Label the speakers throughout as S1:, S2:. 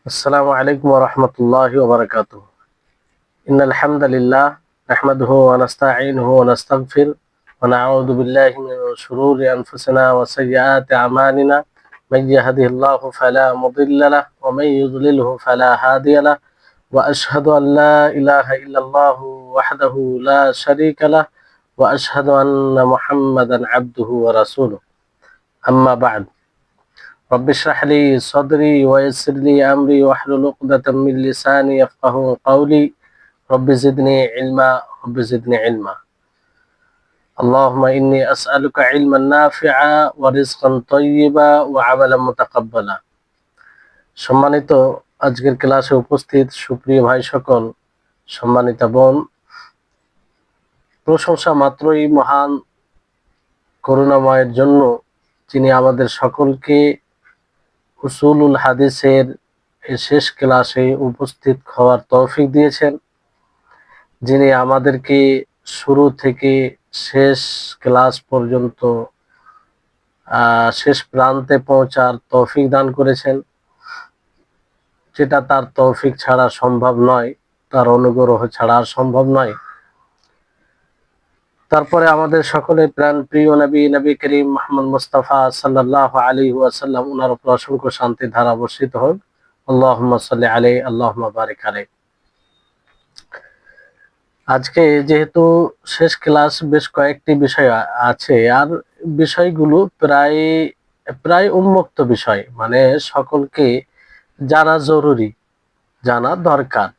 S1: السلام عليكم ورحمة الله وبركاته. إن الحمد لله نحمده ونستعينه ونستغفر ونعوذ بالله من شرور أنفسنا وسيئات أعمالنا. من يهده الله فلا مضل له ومن يضلله فلا هادي له، وأشهد أن لا إله إلا الله وحده لا شريك له، وأشهد أن محمدا عبده ورسوله. أما بعد، رب اشرح لي صدري ويسر لي أمري واحلل عقدة من لساني يفقهوا قولي. رب زدني علما، رب زدني علما. اللهم إني أسألك علما نافعا ورزقا طيبا وعملا متقبلا. সম্মানিত আজকের ক্লাসে উপস্থিত সুপ্রিয় ভাই সকল, সম্মানিত বোন, প্রশংসা মাত্রই মহান করুণাময়ের জন্য, যিনি আমাদের সকলকে উসুলুল হাদিসের এই শেষ ক্লাসে উপস্থিত হওয়ার তৌফিক দিয়েছেন, যিনি আমাদেরকে শুরু থেকে শেষ ক্লাস পর্যন্ত শেষ প্রান্তে পৌঁছার তৌফিক দান করেছেন, যেটা তার তৌফিক ছাড়া সম্ভব নয়, তার অনুগ্রহ ছাড়া সম্ভব নয়। তারপরে আমাদের সকলের প্রাণ প্রিয় নবী করিম মুহাম্মদ মুস্তাফা সাল্লাল্লাহু আলাইহি ওয়াসাল্লাম, ওনার উপর অসংখ্য শান্তি ধারা বর্ষিত হোক। আল্লাহুম্মা সাল্লি আলাইহি, আল্লাহুম্মা বারিক আলাইহি। আজকে যেহেতু শেষ ক্লাস, বেশ কয়েকটি বিষয় আছে, আর বিষয়গুলো প্রায় প্রায় উন্মুক্ত বিষয়, মানে সকলকে জানা জরুরি, জানা দরকার।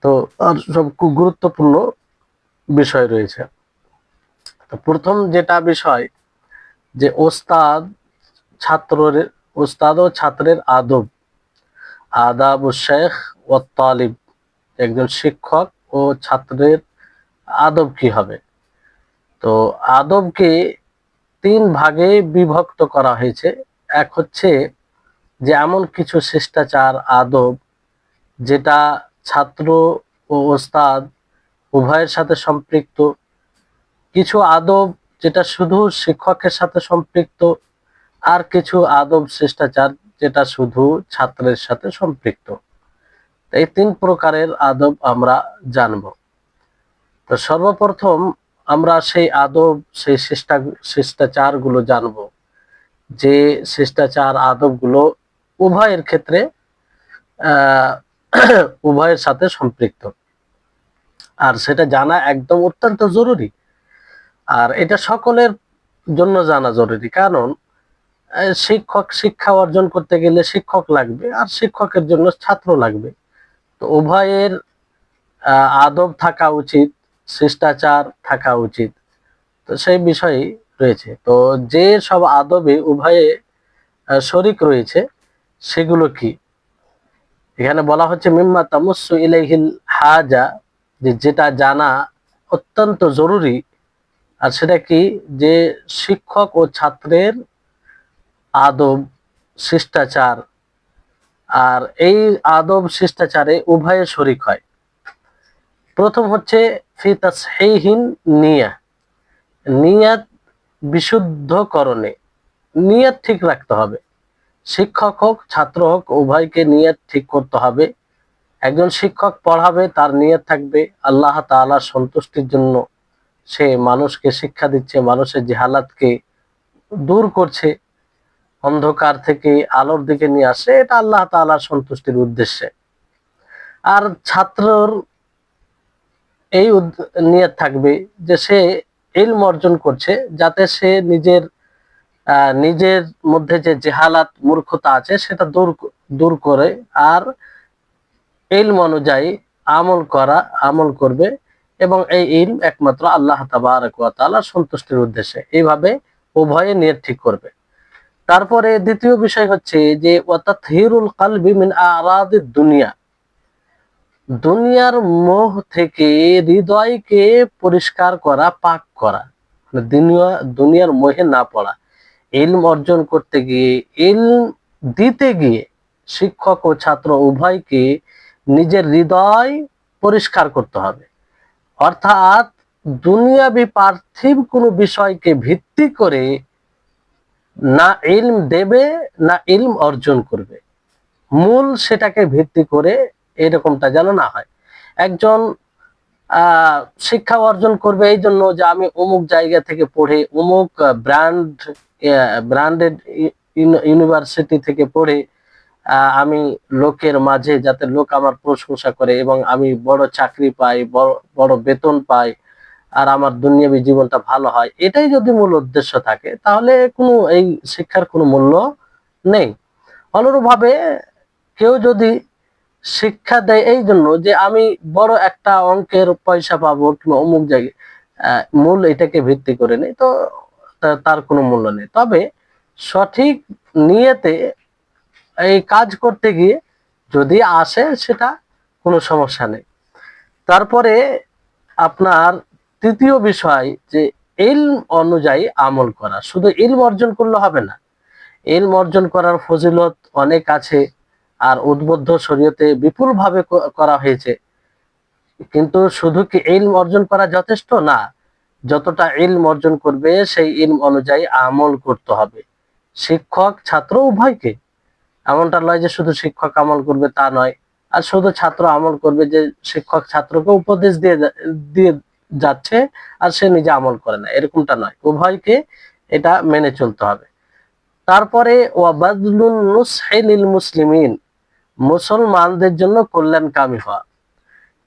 S1: তো আর সব খুব গুরুত্বপূর্ণ বিষয় রয়েছে। তো প্রথম যেটা বিষয়, যে ওস্তাদ ও ছাত্রের আদব, আদাব শেখ ও তালিব। একজন শিক্ষক ও ছাত্রের আদব কি হবে? তো আদবকে তিন ভাগে বিভক্ত করা হয়েছে। এক হচ্ছে যে এমন কিছু শিষ্টাচার, আদব, যেটা ছাত্র ও ওস্তাদ উভয়ের সাথে সম্পৃক্ত। কিছু আদব যেটা শুধু শিক্ষকের সাথে সম্পৃক্ত, আর কিছু আদব শিষ্টাচার যেটা শুধু ছাত্রের সাথে সম্পৃক্ত। এই তিন প্রকারের আদব আমরা জানব। তো সর্বপ্রথম আমরা সেই আদব, সেই শিষ্টাচার গুলো জানব, যে শিষ্টাচার আদব গুলো উভয়ের ক্ষেত্রে উভয়ের সাথে সম্পৃক্ত, আর সেটা জানা একদম অত্যন্ত জরুরি। আর এটা সকলের জন্য জানা জরুরি, কারণ শিক্ষা অর্জন করতে গেলে শিক্ষক লাগবে, আর শিক্ষকের জন্য ছাত্র লাগবে। তো উভয়ের আদব থাকা উচিত, শিষ্টাচার থাকা উচিত। তো সেই বিষয়ে রয়েছে। তো যে সব আদবে উভয়ে শরিক রয়েছে, সেগুলো কি? এখানে বলা হচ্ছে মিম্মা তামুসসু ইলাইহিল হাজা, যেটা জানা অত্যন্ত জরুরি। আর সেটা কি? যে শিক্ষক ও ছাত্রের আদব, শিষ্টাচার, আর এই আদব শিষ্টাচারে উভয়ে শরিক হয়। প্রথম হচ্ছে ফি তাসহিহিন নিয়া, নিয়াত বিশুদ্ধকরণে। নিয়াত ঠিক রাখতে হবে। শিক্ষক হোক, ছাত্র হোক, উভয়কে নিয়াত ঠিক করতে হবে। একজন শিক্ষক পড়াবে, তার নিয়াত থাকবে আল্লাহ তাআলার সন্তুষ্টির জন্য। সে মানুষকে শিক্ষা দিচ্ছে, মানুষের জাহালাতকে দূর করছে, অন্ধকার থেকে আলোর দিকে নিয়ে আসে, এটা আল্লাহ তাআলার সন্তুষ্টির উদ্দেশ্যে। আর ছাত্রর এই নিয়ত থাকবে যে সে ইলম অর্জন করছে, যাতে সে নিজের মধ্যে যে জেহালাত, মূর্খতা আছে, সেটা দূর করে আর ইলম অনুযায়ী আমল করবে, এবং এই ইলম একমাত্র আল্লাহ তাবারক ওয়া তাআলার সন্তুষ্টির উদ্দেশ্যে। এইভাবে উভয়ে নিয়ত ঠিক করবে। তারপরে দ্বিতীয় বিষয় হচ্ছে যে ওয়াতাতহিরুল কলবি মিন আরাদিদ দুনিয়া, দুনিয়ার মোহ থেকে হৃদয়কে পরিষ্কার করা, পাক করা, মানে দুনিয়ার মোহে না পড়া। ইলম অর্জন করতে গিয়ে, ইলম দিতে গিয়ে শিক্ষক ও ছাত্র উভয়কে নিজের হৃদয় পরিষ্কার করতে হবে। অর্থাৎ দুনিয়াবি পার্থিব কোনো বিষয়কে ভিত্তি করে না ইলম দেবে, না ইলম অর্জন করবে। মূল সেটাকে ভিত্তি করে এরকমটা যেন না হয়। একজন শিক্ষা অর্জন করবে এই জন্য যে আমি অমুক জায়গা থেকে পড়ে অমুক ব্র্যান্ডেড ইউনিভার্সিটি থেকে পড়ে আমি লোকের মাঝে যাতে লোক আমার প্রশংসা করে এবং আমি বড় চাকরি পাই, বড় বড় বেতন পাই, আর আমার দুনিয়াবী জীবনটা ভালো হয়, এটাই যদি মূল উদ্দেশ্য থাকে তাহলে কোনো এই শিক্ষার কোনো মূল্য নেই। অনুরূপভাবে কেউ যদি শিক্ষা দেয় এই জন্য যে আমি বড় একটা অঙ্কের পয়সা পাবো কিংবা অমুক জায়গায়, মূল এটাকে ভিত্তি করে নেই, তো তার কোনো মূল্য নেই। তবে সঠিক নিয়তে এই কাজ করতে গিয়ে যদি আসে সেটা কোনো সমস্যা নেই। তারপরে আপনার তৃতীয় বিষয় যে ইলম অনুযায়ী আমল করা। শুধু ইলম অর্জন করলে হবে না, ইলম অর্জন করার ফজিলত অনেক আছে, আর উদ্বুদ্ধ শরীয়তে বিপুল ভাবে করা হয়েছে। কিন্তু শুধু কি ইলম অর্জন করা যথেষ্ট না, যতটা ইলম অর্জন করবে সেই ইলম অনুযায়ী আমল করতে হবে শিক্ষক ছাত্র উভয়কে। এমনটা নয় যে শুধু শিক্ষক আমল করবে তা নয়, আর শুধু ছাত্র আমল করবে যে শিক্ষক ছাত্রকে উপদেশ দিয়ে যাচ্ছে আর সে নিজে আমল করে না, এরকমটা নয়। উভয়কে এটা মেনে চলতে হবে। তারপরে ওয়াবাদলুন নুসহি লিল মুসলিমিন, মুসলমানদের জন্য কল্যাণকামী হওয়া।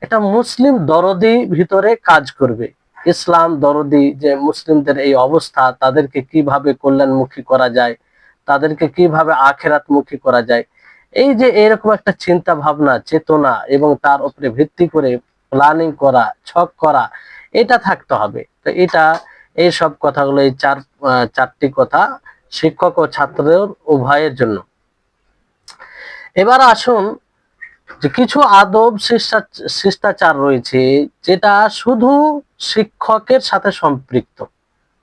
S1: এটা মুসলিম দরদি ভিতরে কাজ করবে, ইসলাম দরদি, যে মুসলিমদের এই অবস্থা, তাদেরকে কিভাবে কল্যাণমুখী করা যায়, তাদেরকে কিভাবে আখেরাতমুখী করা যায়, এই যে এরকম একটা চিন্তা ভাবনা চেতনা এবং তার উপরে ভিত্তি করে প্ল্যানিং করা, ছক করা, এটা থাকতে হবে। তো এটা এই সব কথাগুলো, এই চারটি কথা শিক্ষক ও ছাত্রদের উভয়ের জন্য। এবার আসুন যে কিছু আদব শিষ্টাচার রয়েছে যেটা শুধু শিক্ষকের সাথে সম্পৃক্ত,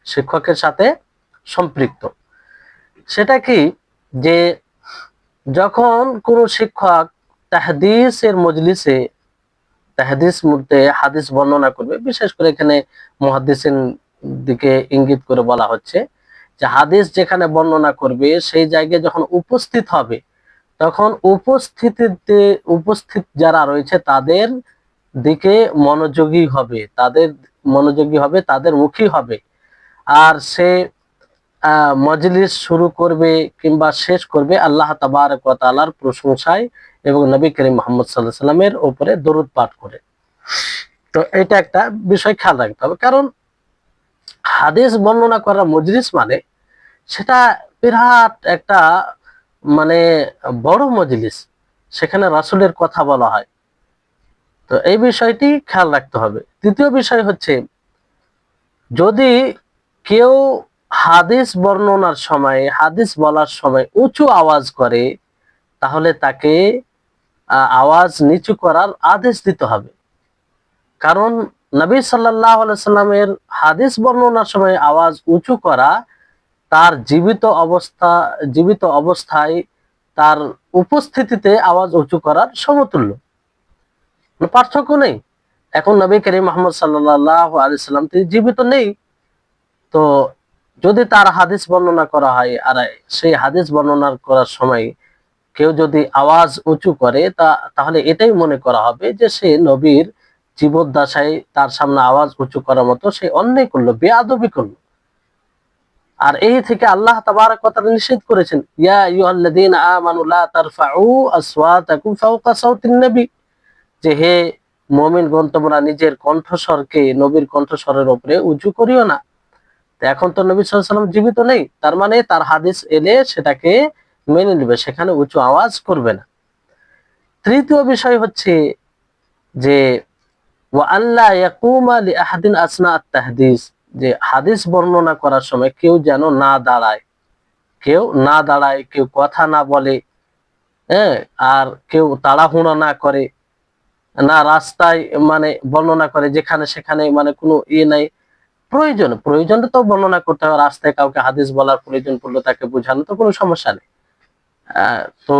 S1: শিক্ষকের সাথে সম্পৃক্ত। সেটা কি, যে যখন কোনো শিক্ষক তাহদিসের মজলিসে তাহদিস মুহূর্তে হাদিস বর্ণনা করবে, বিশেষ করে এখানে মুহাদ্দিসিন দিকে ইঙ্গিত করে বলা হচ্ছে যে হাদিস যেখানে বর্ণনা করবে সেই জায়গায় যখন উপস্থিত হবে, তখন উপস্থিত যারা রয়েছে তাদের দিকে মনোযোগী হবে, তাদের মুখী হবে। আর সে মজলিস শুরু করবে কিংবা শেষ করবে আল্লাহ তাবারক ওয়া তাআলার প্রশংসায় এবং নবী করিম মুহাম্মদ সাল্লাল্লাহু আলাইহি সাল্লামের উপরে দরুদ পাঠ করে। তো এটা একটা বিষয় খেয়াল রাখতে হবে, কারণ হাদিস বর্ণনা করা মজলিস মানে সেটা বিরাট একটা মানে বড় মজলিস, সেখানে রাসূলের কথা বলা হয়। তো এই বিষয়টি খেয়াল রাখতে হবে। তৃতীয় বিষয় হচ্ছে, যদি কেউ হাদিস বর্ণনার সময়, হাদিস বলার সময় উঁচু আওয়াজ করে, তাহলে তাকে আওয়াজ নিচু করার আদেশ দিতে হবে। কারণ নবী সাল্লাল্লাহু আলাইহি সাল্লামের হাদিস বর্ণনার সময় আওয়াজ উঁচু করা তার জীবিত অবস্থায় তার উপস্থিতিতে আওয়াজ উঁচু করার সমতুল্য, পার্থক্য নেই। এখন নবী করিম মুহাম্মদ সাল্লাল্লাহু আলাইহি সাল্লাম তিনি জীবিত নেই, তো যদি তার হাদিস বর্ণনা করা হয় আর সেই হাদিস বর্ণনা করার সময় কেউ যদি আওয়াজ উঁচু করে, তাহলে এটাই মনে করা হবে যে সে নবীর জীবদ্দশায় তার সামনে আওয়াজ উঁচু করার মতো সে অন্যায় করলো, বেয়াদবি করলো। আর এই থেকে আল্লাহ তাবারক ওয়া তাআলা নিষেধ করেছেন, ইয়া আইয়ুহাল্লাযীনা আমানু লা তারফাউ আসওয়াতাকুম ফাওকা সাওতিন নবী, যে হে মুমিনগণ তোমরা নিজের কণ্ঠস্বরকে নবীর কণ্ঠস্বরের উপরে উঁচু করিও না। তো এখন তো নবী সাল্লাল্লাহু আলাইহি ওয়াসাল্লাম জীবিত নেই, তার মানে তার হাদিস এলে সেটাকে মেনে নেবে, সেখানে উঁচু আওয়াজ করবে না। তৃতীয় বিষয় হচ্ছে যে ওয়া আল্লা ইয়াকুমা লিআহাদিন আসনা আত-তাহদিস, যে হাদিস বর্ণনা করার সময় কেউ যেন না দাঁড়ায়, কেউ কথা না বলে, হ্যাঁ, আর কেউ তাড়াহুড়ো না করে, না রাস্তায় মানে বর্ণনা করে যেখানে সেখানে মানে কোনো নাই। প্রয়োজনটা তো বর্ণনা করতে হবে, রাস্তায় কাউকে হাদিস বলার প্রয়োজন পড়লো তাকে বোঝানো, তো কোনো সমস্যা নেই। তো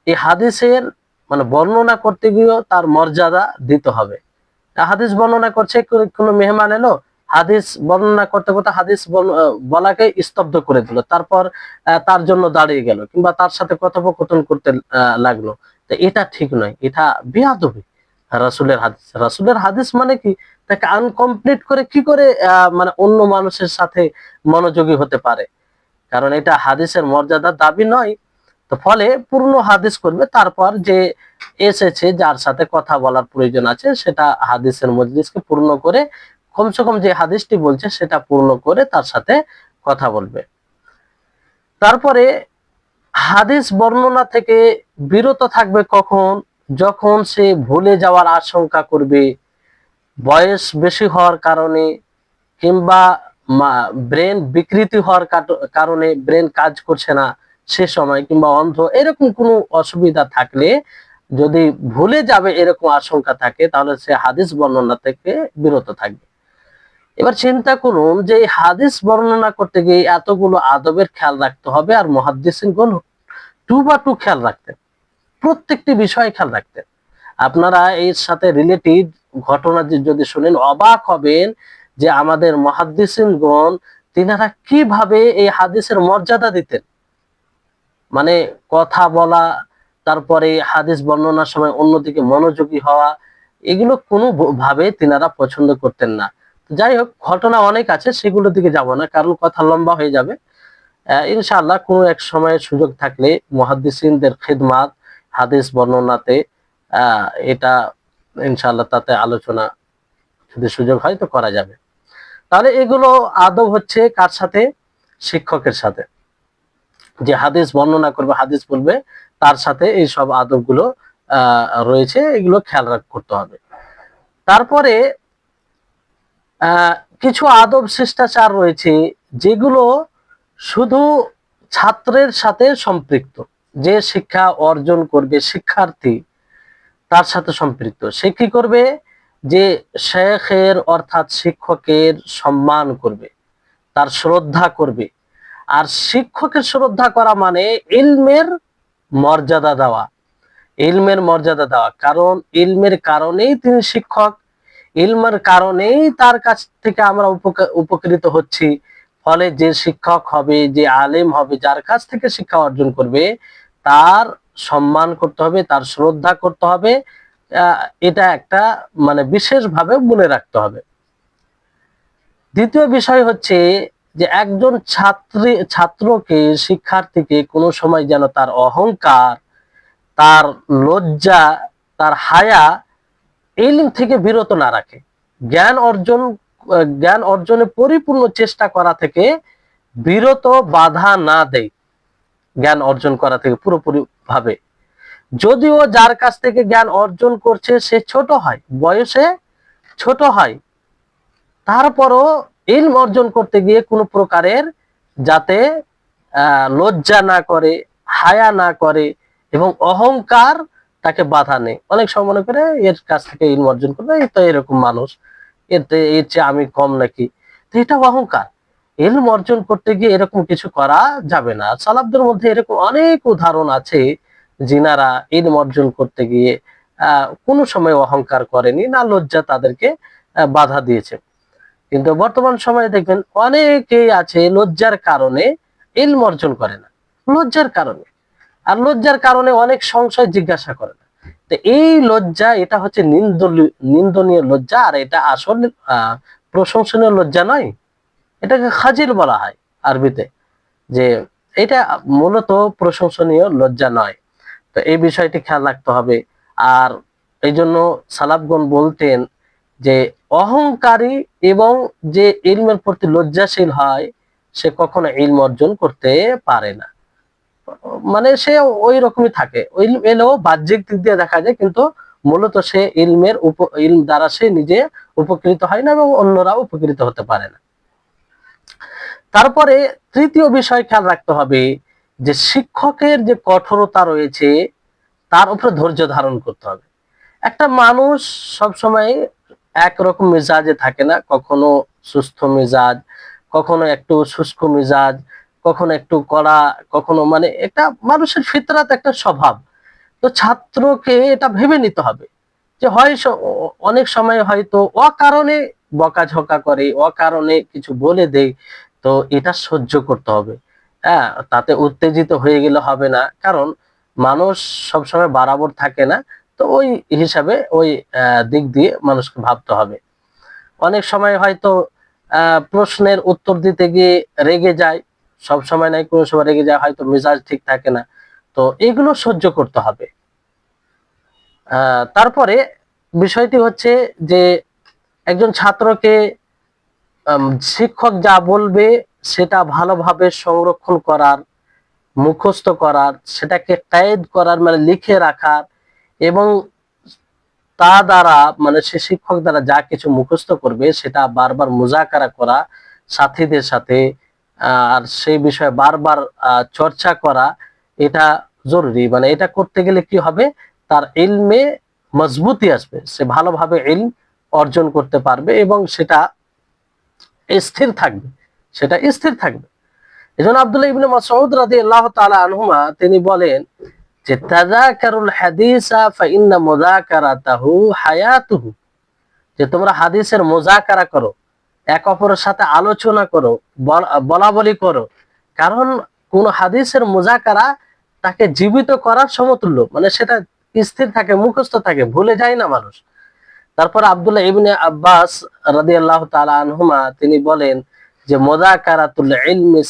S1: এই হাদিসের মানে বর্ণনা করতে গিয়েও তার মর্যাদা দিতে হবে। হাদিস বর্ণনা করছে, কোনো মেহমান এলো, হাদিস বর্ণনা করতে করতে হাদিস বলাকে স্তব্ধ করে দিল, তারপর তার জন্য দাঁড়িয়ে গেল কিংবা তার সাথে কথোপকথন করতে লাগলো। তো এটা ঠিক নয়, এটা বেয়াদবি। রাসূলের হাদিস মানে কি, তাকে আনকমপ্লিট করে কি করে মানে অন্য মানুষের সাথে মনোযোগী হতে পারে? কারণ এটা হাদিসের মর্যাদার দাবি নয়। তো ফলে পূর্ণ হাদিস করবে, তারপর যে এসেছে যার সাথে কথা বলার প্রয়োজন আছে সেটা হাদিসের মজলিসকে পূর্ণ করে, কমসে কম যে হাদিসটি বলছে সেটা পূর্ণ করে তার সাথে কথা বলবে। তারপরে হাদিস বর্ণনা থেকে বিরত থাকবে কখন? যখন সে ভুলে যাওয়ার আশঙ্কা করবে, বয়স বেশি হওয়ার কারণে কিংবা ব্রেন বিকৃতি হওয়ার কারণে ব্রেন কাজ করছে না সে সময়, কিংবা অন্ধ, এরকম কোনো অসুবিধা থাকলে, যদি ভুলে যাবে এরকম আশঙ্কা থাকে, তাহলে সে হাদিস বর্ণনা থেকে বিরত থাকবে। এবার চিন্তা করুন যে হাদিস বর্ণনা করতে গিয়ে এতগুলো আদবের খেয়াল রাখতে হবে, আর মুহাদ্দিসিনগণ টু খেয়াল রাখতেন, প্রত্যেকটি বিষয় খেয়াল রাখতেন। আপনারা এর সাথে রিলেটেড ঘটনা যদি শুনেন অবাক হবেন যে আমাদের মুহাদ্দিসিনগণ তিনারা কিভাবে এই হাদিসের মর্যাদা দিতেন। মানে কথা বলা, তারপরে হাদিস বর্ণনার সময় অন্যদিকে মনোযোগী হওয়া, এগুলো কোনো ভাবে তিনারা পছন্দ করতেন না। যাই হোক, ঘটনা অনেক আছে, সেগুলোর দিকে যাব না কারণ কথা লম্বা হয়ে যাবে। ইনশাআল্লাহ কোনো এক সময় সুযোগ থাকলে মুহাদ্দিসিনদের খিদমাত হাদিস বর্ণনাতে এটা ইনশাআল্লাহ তাতে আলোচনা যদি সুযোগ হয় তো করা যাবে। তাহলে এগুলো আদব হচ্ছে কার সাথে? শিক্ষকের সাথে। যে হাদিস বর্ণনা করবে, হাদিস বলবে, তার সাথে এই সব আদবগুলো রয়েছে, এগুলো খেয়াল করতে হবে। তারপরে কিছু আদব শিষ্টাচার রয়েছে যেগুলো শুধু ছাত্রের সাথে সম্পৃক্ত, যে শিক্ষা অর্জন করবে শিক্ষার্থী তার সাথে সম্পৃক্ত। সে কি করবে? যে শেখের অর্থাৎ শিক্ষকের সম্মান করবে, তার শ্রদ্ধা করবে। আর শিক্ষকের শ্রদ্ধা করা মানে ইলমের মর্যাদা দেওয়া, ইলমের মর্যাদা দেওয়া। কারণ ইলমের কারণেই তিনি শিক্ষক, ইলমের কারণেই তার কাছ থেকে আমরা উপকৃত হচ্ছি। ফলে যে শিক্ষক হবে, যে আলেম হবে, যার কাছ থেকে শিক্ষা অর্জন করবে, তার সম্মান করতে হবে, তার শ্রদ্ধা করতে হবে। এটা একটা মানে বিশেষভাবে মনে রাখতে হবে। দ্বিতীয় বিষয় হচ্ছে যে একজন ছাত্রকে, শিক্ষার্থীকে কোনো সময় যেন তার অহংকার, তার লজ্জা, তার হায়া ইলম থেকে বিরত না রাখে। জ্ঞান অর্জনে পরিপূর্ণ চেষ্টা করা থেকে বিরত, বাধা না দেয় জ্ঞান অর্জন করা থেকে পুরোপুরি ভাবে। যদিও যার কাছ থেকে জ্ঞান অর্জন করছে সে ছোট হয়, বয়সে ছোট হয়, তারপরও ইলম অর্জন করতে গিয়ে কোনো প্রকারের যাতে লজ্জা না করে, হায়া না করে এবং অহংকার তাকে বাধা নেই। অনেক সময় মনে করে এর কাছ থেকে ইলম অর্জন করবে, এই তো এরকম মানুষ, এর চেয়ে আমি কম নাকি। তো এটা অহংকার। ইলম অর্জন করতে গিয়ে এরকম কিছু করা যাবে না। সালাফদের মধ্যে এরকম অনেক উদাহরণ আছে যিনারা ইলম অর্জন করতে গিয়ে কোনো সময় অহংকার করেনি, না লজ্জা তাদেরকে বাধা দিয়েছে। কিন্তু বর্তমান সময়ে দেখবেন অনেকেই আছে লজ্জার কারণে ইলম অর্জন করে না, লজ্জার কারণে। আর লজ্জার কারণে অনেক সংশয় জিজ্ঞাসা করে না। তো এই লজ্জা, এটা হচ্ছে নিন্দনীয় লজ্জা। আর এটা আসল প্রশংসনীয় লজ্জা নয়, এটাকে খাজিল বলা হয় আরবিতে, যে এটা মূলত প্রশংসনীয় লজ্জা নয়। তো এই বিষয়টি খেয়াল রাখতে হবে। আর এই জন্য সালাফগণ বলতেন যে অহংকারী এবং যে ইলমের প্রতি লজ্জাশীল হয় সে কখনো ইলম অর্জন করতে পারে না। মানে সে ওই রকমই থাকে, ইলম এলেও বাহ্যিক দিক দিয়ে দেখা যায়, কিন্তু মূলত সে ইলম দ্বারা সে নিজে উপকৃত হয় না এবং অন্যরাও উপকৃত হতে পারে না। তারপরে তৃতীয় বিষয় খেয়াল রাখতে হবে যে শিক্ষকের যে কঠোরতা রয়েছে তার উপরে ধৈর্য ধারণ করতে হবে। একটা মানুষ সবসময় একরকম মেজাজে থাকে না, কখনো সুস্থ মেজাজ, কখনো একটু শুষ্ক মেজাজ, কখনো একটু কড়া, কখনো মানে একটা মানুষের ফিতরাত, একটা স্বভাব। তো ছাত্রকে এটা ভেবে নিতে হবে যে হয় অনেক সময় হয়তো অকারণে বকাঝকা করে, অকারণে কিছু বলে দেয়, তো এটা সহ্য করতে হবে। হ্যাঁ, তাতে উত্তেজিত হয়ে গেলে হবে না, কারণ মানুষ সবসময় বরাবর থাকে না। তো ওই হিসাবে ওই দিক দিয়ে মানুষকে ভাবতে হবে। অনেক সময় হয়তো প্রশ্নের উত্তর দিতে গিয়ে রেগে যায়, সব সময় নাই, কোনো সময় রেগে যায়, হয়তো মেজাজ ঠিক থাকে না, তো এগুলো সহ্য করতে হবে। তারপরে বিষয়টি হচ্ছে যে একজন ছাত্রকে শিক্ষক যা বলবে সেটা ভালোভাবে সংরক্ষণ করার, মুখস্থ করার, সেটাকে কায়েদ করার মানে লিখে রাখার, এবং তা দ্বারা মানে সে শিক্ষক দ্বারা যা কিছু মুখস্থ করবে সেটা বারবার মুজাকারা করা সাথীদের সাথে, আর সেই বিষয়ে বারবার চর্চা করা, এটা জরুরি। মানে এটা করতে গেলে কি হবে, তার ইলমে মজবুতি আসবে, সে ভালোভাবে ইলম অর্জন করতে পারবে এবং সেটা স্থির থাকবে, সেটা স্থির থাকবে। এজন্য আব্দুল্লাহ ইবনে মাসউদ রাদিয়াল্লাহু তাআলা আনহুমা তিনি বলেন যে তাযাকারুল হাদিসা ফাইন্না মুযাকারাতাহু হায়াতুহু, যে তোমরা হাদিসের মুযাকারা করো, এক অপরের সাথে আলোচনা করো, বলাবলি করো, কারণ কোন হাদিসের মুযাকারা তাকে জীবিত করার সমতুল্য, মানে সেটা স্থির থাকে, মুখস্থ থাকে, ভুলে যায় না মানুষ। তারপর আব্দুল্লাহ ইবনে আব্বাস রাদিয়াল্লাহু তাআলা আনহুমা তিনি বলেন যে মুযাকারাতুল ইলমি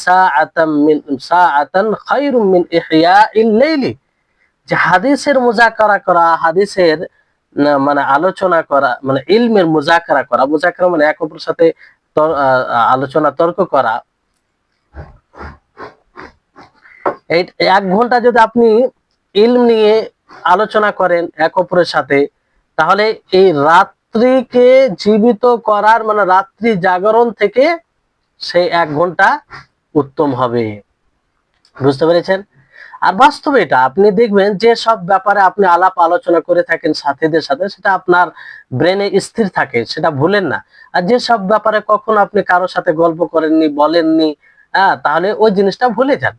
S1: সাআতান খায়রুম মিন ইহইয়াইল লাইলি, যে হাদিসের মুযাকারা করা, হাদিসের মানে আলোচনা করা, মানে ইলমের মুযাকারা করা, মুযাকারা মানে এক অপরের সাথে আলোচনা তর্ক করা। এই 1 ঘন্টা যদি আপনি ইলম নিয়ে আলোচনা করেন এক অপরের সাথে, তাহলে এই রাত্রিকে জীবিত করার মানে রাত্রি জাগরণ থেকে সেই 1 ঘন্টা উত্তম হবে। বুঝতে পেরেছেন? আর বাস্তবে এটা আপনি দেখবেন যে সব ব্যাপারে আপনি আলাপ আলোচনা করে থাকেন সাথীদের সাথে, সেটা আপনার ব্রেনে স্থির থাকে, সেটা ভুলেন না। আর যে সব ব্যাপারে কখনো আপনি কারোর সাথে গল্প করেননি, বলেননি, তাহলে ওই জিনিসটা ভুলে যান।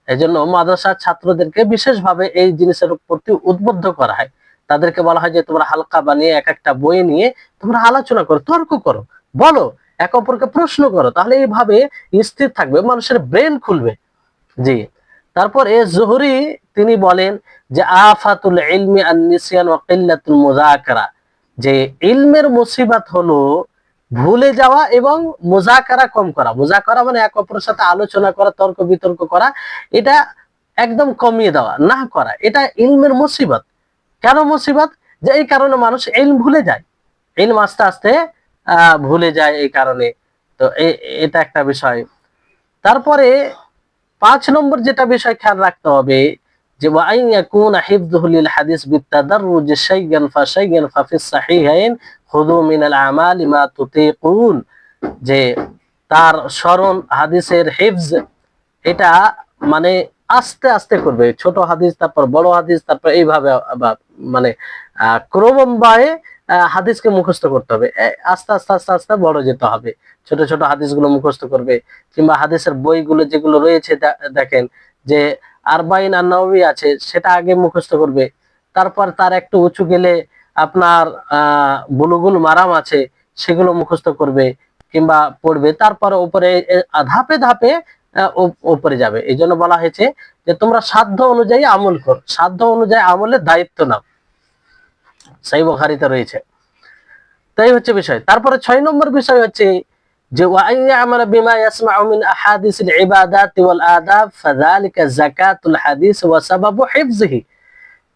S1: এজন্য মাদ্রাসার ছাত্রদেরকে বিশেষভাবে এই জিনিসের প্রতি উদ্বুদ্ধ করা হয়। তাদেরকে বলা হয় যে তোমরা হালকা বানিয়ে এক একটা বই নিয়ে তোমরা আলোচনা করো, তর্ক করো, বলো, এক অপরকে প্রশ্ন করো, তাহলে এইভাবে স্থির থাকবে, মানুষের ব্রেন খুলবে। জি। তারপরে জুহরি তিনি বলেন যে আফাতুল ইলমি আন নিসয়ান ওয়া কিল্লাতুল মুযাকারা, যে ইলমের মুসিবত হলো ভুলে যাওয়া এবং মুযাকারা কম করা। মুযাকারা মানে এক অপরের সাথে আলোচনা করা, তর্ক বিতর্ক করা, এটা একদম কমিয়ে দেওয়া, না করা, এটা ইলমের মুসিবত। কেন মুসিবত? যে এই কারণে মানুষ ইলম ভুলে যায়, ইলম আস্তে আস্তে ভুলে যায় এই কারণে। তো এটা একটা বিষয়। তারপরে 5 নম্বর যেটা বিষয় খেয়াল রাখতে হবে যে ওয়াইন ইয়াকুনা হিফযুহু লিল হাদিস বিতাদাররুজ শাইয়ান ফাশাইয়ান ফাফিস সাহিহাইন খুযু মিনাল আমালি মা তুতিকুন, যে তার স্মরণ হাদিসের হিফজ এটা মানে আস্তে আস্তে করবে, ছোট হাদিস তারপর বড় হাদিস, তারপর এইভাবে মানে ক্রমবারে হাদিসকে মুখস্থ করতে হবে, আস্তে আস্তে আস্তে আস্তে বড় যেতে হবে, ছোট ছোট হাদিসগুলো মুখস্থ করবে। কিংবা হাদিসের বইগুলো যেগুলো রয়েছে দেখেন যে আরবাইন আন-নাওয়ি আছে, সেটা আগে মুখস্থ করবে, তারপর তার একটু উঁচু গেলে আপনার বুলুগুল মারাম আছে, সেগুলো মুখস্থ করবে কিংবা পড়বে, তারপরে উপরে ধাপে ধাপে উপরে যাবে। এই জন্য বলা হয়েছে যে তোমরা সাধ্য অনুযায়ী আমল করো, সাধ্য অনুযায়ী আমলের দায়িত্ব নাও, সহিহ বুখারীতে রয়েছে। তাই হচ্ছে বিষয়। তারপরে 6 নম্বর বিষয় হচ্ছে যে ওয়াইয়ামাল বিমা ইয়াসমাউ মিন আহাদিসিল ইবাদাত ওয়াল আদাব ফাযালিকা যাকাতুল হাদিস ওয়া সাবাবু হিফযিহি,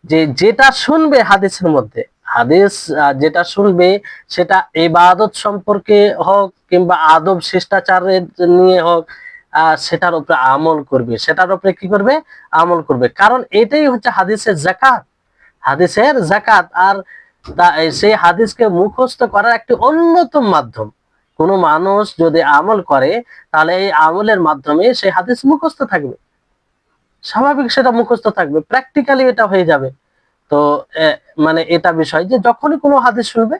S1: যে যেটা শুনবে হাদিসের মধ্যে, হাদিস যেটা শুনবে সেটা ইবাদত সম্পর্কে হোক কিংবা আদব শিষ্টাচারের নিয়ে হোক, সেটার উপরে আমল করবে, সেটার উপরে কি করবে, আমল করবে, কারণ এটাই হচ্ছে হাদিসের যাকাত, হাদিসের যাকাত। আর সেই হাদিসকে মুখস্থ করার একটি অন্যতম মাধ্যম। কোন মানুষ যদি আমল করে তাহলে এই আমলের মাধ্যমে সেই হাদিস মুখস্থ থাকবে, স্বাভাবিক সেটা মুখস্থ থাকবে, প্র্যাকটিক্যালি এটা হয়ে যাবে। তো মানে এটা বিষয় যে যখনই কোনো হাদিস শুনবে,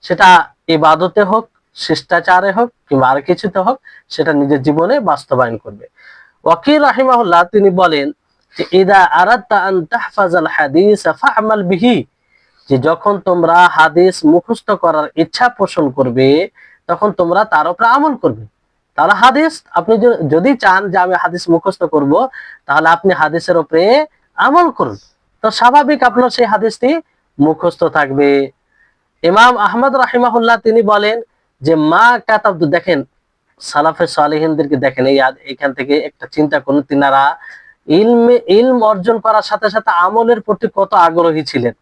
S1: সেটা ইবাদতে হোক, শিষ্টাচারে হোক কিংবা আর কিছুতে হোক, সেটা নিজের জীবনে বাস্তবায়ন করবে। ওয়াকিল রাহিমাহুল্লাহ তিনি বলেন যে ইদা আরাদতা আন তাহফাজাল হাদিস ফা'মাল বিহি, যে যখন তোমরা হাদিস মুখস্থ করার ইচ্ছা পোষণ করবে, তখন তোমরা তার উপরে আমল করবে। তাহলে হাদিস, আপনি যদি চান যে আমি হাদিস মুখস্থ করব, তাহলে আপনি হাদিসের উপরে আমল করুন, তো স্বাভাবিক আপনার সেই হাদিসটি মুখস্থ থাকবে। ইমাম আহমদ রাহিমাহুল্লাহ তিনি বলেন যে মা কাতাবতু, দেখেন সালাফে সালেহিনদেরকে দেখেন, এইখান থেকে একটা চিন্তা করুন, তিনারা ইলম অর্জন করার সাথে সাথে আমলের প্রতি কত আগ্রহী ছিলেন।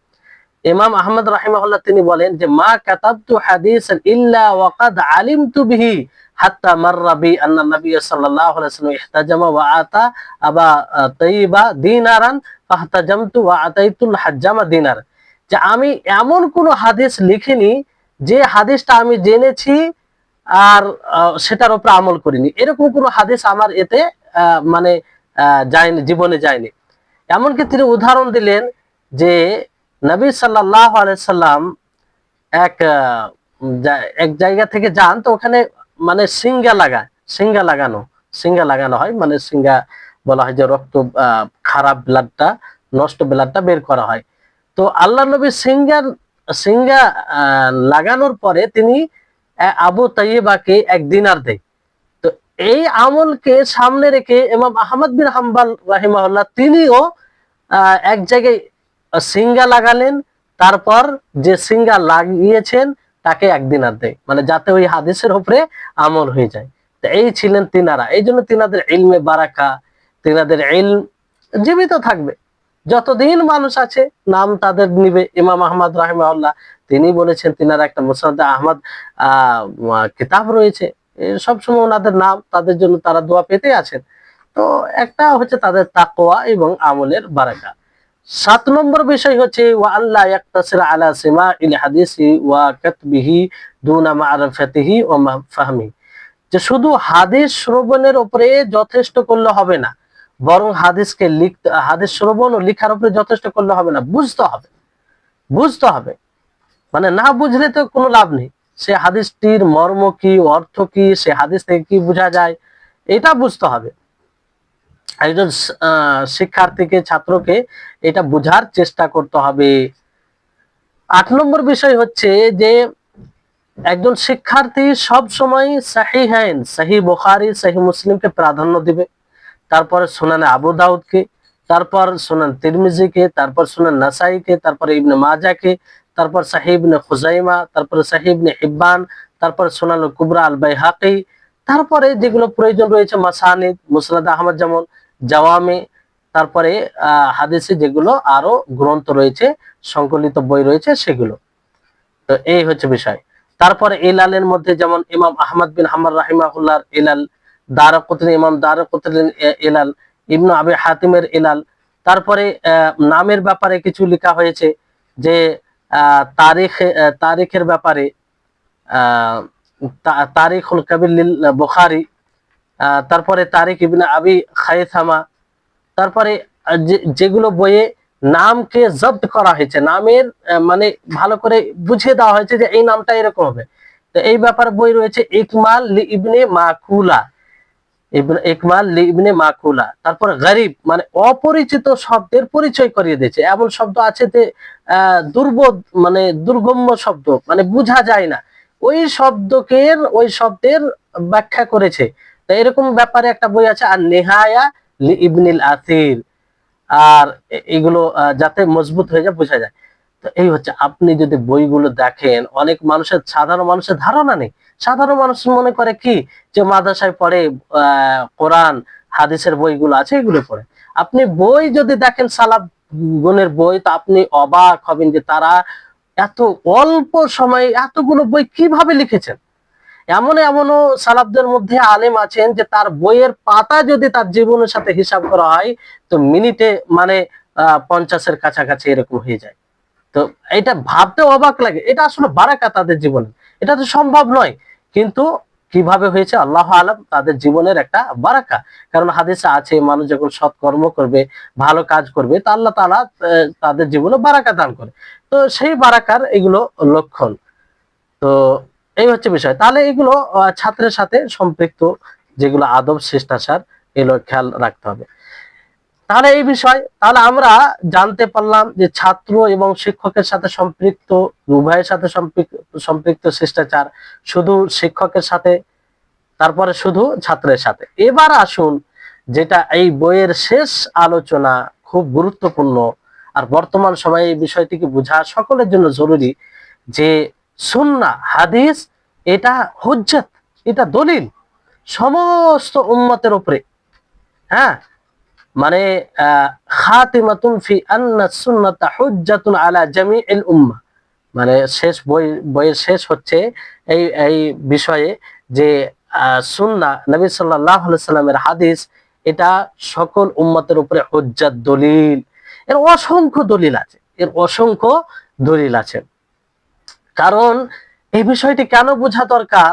S1: ইমাম আহমদ রাহিমাহুল্লাহ তিনি বলেন যে মা কাতাবতু হাদিসান ইল্লা ওয়াকাদ আলিমতু বিহি হাত্তা মাররা বি আন্না নবী সাল্লাল্লাহু আলাইহি ওয়াসাল্লাম ইহতাজামা ওয়া আতা আবা তাইবা দিনারান ফাহতাজামতু ওয়া আতাইতুল হাজ্জামা দিনার, যে আমি এমন কোন হাদিস লিখিনি যে হাদিসটা আমি জেনেছি আর সেটার উপর আমল করিনি, এরকম কোন হাদিস আমার এতে মানে যায়নি, জীবনে যায়নি। এমনকি তিনি উদাহরণ দিলেন যে নবী সাল্লাল্লাহু আলাইহি সাল্লাম এক এক জায়গা থেকে যান, তো ওখানে মানে সিঙ্গা লাগানো হয়, মানে সিঙ্গা বলা হয় যে রক্ত, খারাপ ব্লাডটা, নষ্ট ব্লাডটা বের করা হয়। তো আল্লাহ নবী সিঙ্গা লাগানোর পরে তিনি আবু তাইবাকে এক দিনার দেয়। তো এই আমলকে সামনে রেখে ইমাম আহমদ বিন হাম্বল রাহিমাহুল্লাহ তিনিও এক জায়গায় সিঙ্গা লাগালেন, তারপর যে সিঙ্গা লাগিয়েছেন তাকে এক দিনার দেয়, মানে যাতে ওই হাদিসের উপরে আমল হয়ে যায়। তো এই ছিলেন তিনারা, এই জন্য তিনাদের ইলমে বারাকা, তিনাদের ইলম জীবিত থাকবে যতদিন মানুষ আছে, নাম তাদের নিবে। ইমাম আহমদ রাহিমাহুল্লাহ তিনি বলেছেন, তিনারা একটা মুসনাদে আহমদ কিতাব রয়েছে, সবসময় ওনাদের নাম, তাদের জন্য তারা দোয়া পেতে আছেন। তো একটা হচ্ছে তাদের তাকওয়া এবং আমলের বারাকা। 7 নম্বর বিষয় হচ্ছে ওয়া আল্লাহ ইয়াকতাসির আলা সিমাইল হাদিসি ওয়া কাতবিহি দুনা মা'রিফাতিহি ওয়া ফাহমি, যে শুধু হাদিস শ্রবণের উপরে যথেষ্ট করলে হবে না, বরং হাদিসকে লিখতে, হাদিস শ্রবণ ও লেখার উপরে যথেষ্ট করলে হবে না, বুঝতে হবে। মানে না বুঝলে তো কোনো লাভ নেই। সে হাদিসটির মর্ম কি, অর্থ কি, সে হাদিস থেকে কি বোঝা যায়, এটা বুঝতে হবে। একজন শিক্ষার্থীকে, ছাত্রকে এটা বোঝার চেষ্টা করতে হবে। 8 নম্বর বিষয় হচ্ছে যে একজন শিক্ষার্থী সব সময় সাহিহাইন, সহিহ বুখারী, সহিহ মুসলিমকে প্রাধান্য দিবে, তারপরে সুনানে আবু দাউদকে, তারপর সুনান তিরমিজিকে, তারপর সুনান নাসাইকে, তারপরে ইবনে মাজাকে, তারপর সহিহ ইবনে খুজাইমা, তারপরে সহিহ ইবনে হিব্বান, তারপর সুনান কুবরা আল বাইহাকি, তারপরে যেগুলো প্রয়োজন রয়েছে মাসানিদ, মুসনাদ আহমদ, যেমন জাওয়ামি, তারপরে হাদিসে যেগুলো আরো গ্রন্থ রয়েছে, সংকলিত বই রয়েছে সেগুলো। তো এই হচ্ছে বিষয়। তারপরে ইলালের মধ্যে যেমন ইমাম আহমদ বিন হাম্বল রাহিমাহুল্লাহর ইলাল, দারাকুতনি, ইমাম দারাকুতনির ইলাল, ইবনু আবি হাতিমের ইলাল, তারপরে নামের ব্যাপারে কিছু লেখা হয়েছে, যে তারিখের ব্যাপারে তারিখুল কাবির লিল বুখারী, তারপরে তারিখ ইবনে আবি খায়সামা, তারপরে যেগুলো বইয়ে নামকে জব্দ করা হয়েছে, নামের মানে ভালো করে বুঝিয়ে দেওয়া হয়েছে যে এই নামটা এরকম হবে, তো এই ব্যাপারে বই রয়েছে ইকমাল লি ইবনে মাকুলা, ইকমাল লি ইবনে মাকুলা। তারপর গরিব মানে অপরিচিত শব্দের পরিচয় করিয়ে দিয়েছে, এমন শব্দ আছে যে দুর্বোধ, মানে দুর্গম্য শব্দ, মানে বোঝা যায় না, ওই শব্দের ব্যাখ্যা করেছে। তো এরকম ব্যাপারে একটা বই আছে আর নেহায়া লি ইবনিল আসির, আর এগুলো যাতে মজবুত হয়ে যায়, বোঝা যায়। তো এই হচ্ছে, আপনি যদি বইগুলো দেখেন, অনেক সাধারণ মানুষের ধারণা নেই। সাধারণ মানুষ মনে করে কি যে মাদ্রাসায় পড়ে কোরআন হাদিসের বইগুলো আছে এগুলো পড়ে। আপনি বই যদি দেখেন সালাফ গণের বই, তো আপনি অবাক হবেন যে তারা এত অল্প সময়ে এতগুলো বই কিভাবে লিখেছেন। এমনও সালাফদের মধ্যে আলেম আছেন যে তার বইয়ের পাতা যদি তার জীবনের সাথে হিসাব করা হয়, তো মিনিটে মানে 50-এর কাছাকাছি এরকম হয়ে যায়। তো এটা ভাবতে অবাক লাগে, এটা আসলে বারাকা তাদের জীবনে, এটা তো সম্ভব নয়, কিন্তু কিভাবে হয়েছে আল্লাহ আলাম, তাদের জীবনের একটা বারাকা। কারণ হাদিসে আছে মানুষ যখন সৎকর্ম করবে, ভালো কাজ করবে, তা আল্লাহ তাআলা তাদের জীবনে বারাকা দান করে। তো সেই বারাকার এগুলো লক্ষণ। তো এই হচ্ছে বিষয়। তাহলে এগুলো ছাত্রের সাথে সম্পৃক্ত যেগুলো আদব শিষ্টাচার, এগুলো খেয়াল রাখতে হবে। তাহলে এই বিষয়, তাহলে আমরা জানতে পারলাম যে ছাত্র এবং শিক্ষকের সাথে সম্পৃক্ত, উভয়ের সাথে সম্পৃক্ত শিষ্টাচার, শুধু শিক্ষকের সাথে, তারপরে শুধু ছাত্রের সাথে। এবার আসুন, যেটা এই বইয়ের শেষ আলোচনা, খুব গুরুত্বপূর্ণ, আর বর্তমান সময়ে এই বিষয়টিকে বোঝা সকলের জন্য জরুরি, যে সুন্নাহ হাদিস এটা হুজ্জত, এটা দলিল সমস্ত উম্মতের উপরে। হ্যাঁ, মানে খাতিমাতুন ফি আন্না সুন্নাতা হুজ্জাতুন আলা জামিইল উম্মাহ, মানে শেষ বইয়ের শেষ হচ্ছে এই এই বিষয়ে, যে সুন্নাহ নবী সাল্লাল্লাহু আলাইহি সাল্লামের হাদিস এটা সকল উম্মতের উপরে হুজ্জাত, দলিল। এর অসংখ্য দলিল আছে, এর অসংখ্য দলিল আছে। কারণ এই বিষয়টি কেন বোঝা দরকার,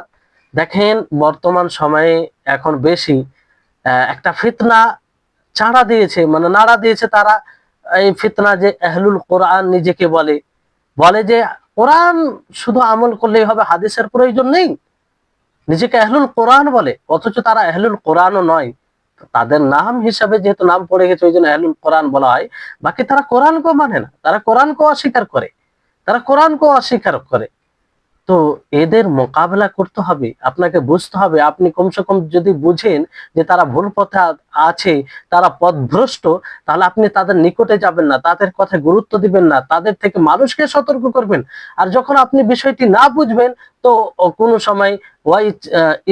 S1: দেখেন বর্তমান সময়ে এখন বেশি একটা ফিতনা চাঁড়া দিয়েছে, মানে নাড়া দিয়েছে তারা। এই ফিতনা যে আহলুল কোরআন নিজেকে বলে, বলে যে কোরআন শুধু আমল করলেই হবে, হাদিসের প্রয়োজন নেই। নিজেকে আহলুল কোরআন বলে, অথচ তারা আহলুল কোরআনও নয়। তাদের নাম হিসাবে যেহেতু নাম পড়ে গেছে, ওই জন্য আহলুল কোরআন বলা হয়। বাকি তারা কোরআনকেও মানে না, তারা কোরআনকেও অস্বীকার করে, তারা কোরআনকেও অস্বীকার করে। তো এদের মোকাবেলা করতে হবে, আপনাকে বুঝতে হবে। আপনি কমসে কম যদি বুঝেন যে তারা ভুল পথে আছে, তারা পথভ্রষ্ট, তাহলে আপনি তাদের নিকটে যাবেন না, তাদের কথায় গুরুত্ব দিবেন না, তাদের থেকে মানুষকে সতর্ক করবেন। আর যখন আপনি বিষয়টি না বুঝবেন, তো কোনো সময় ওই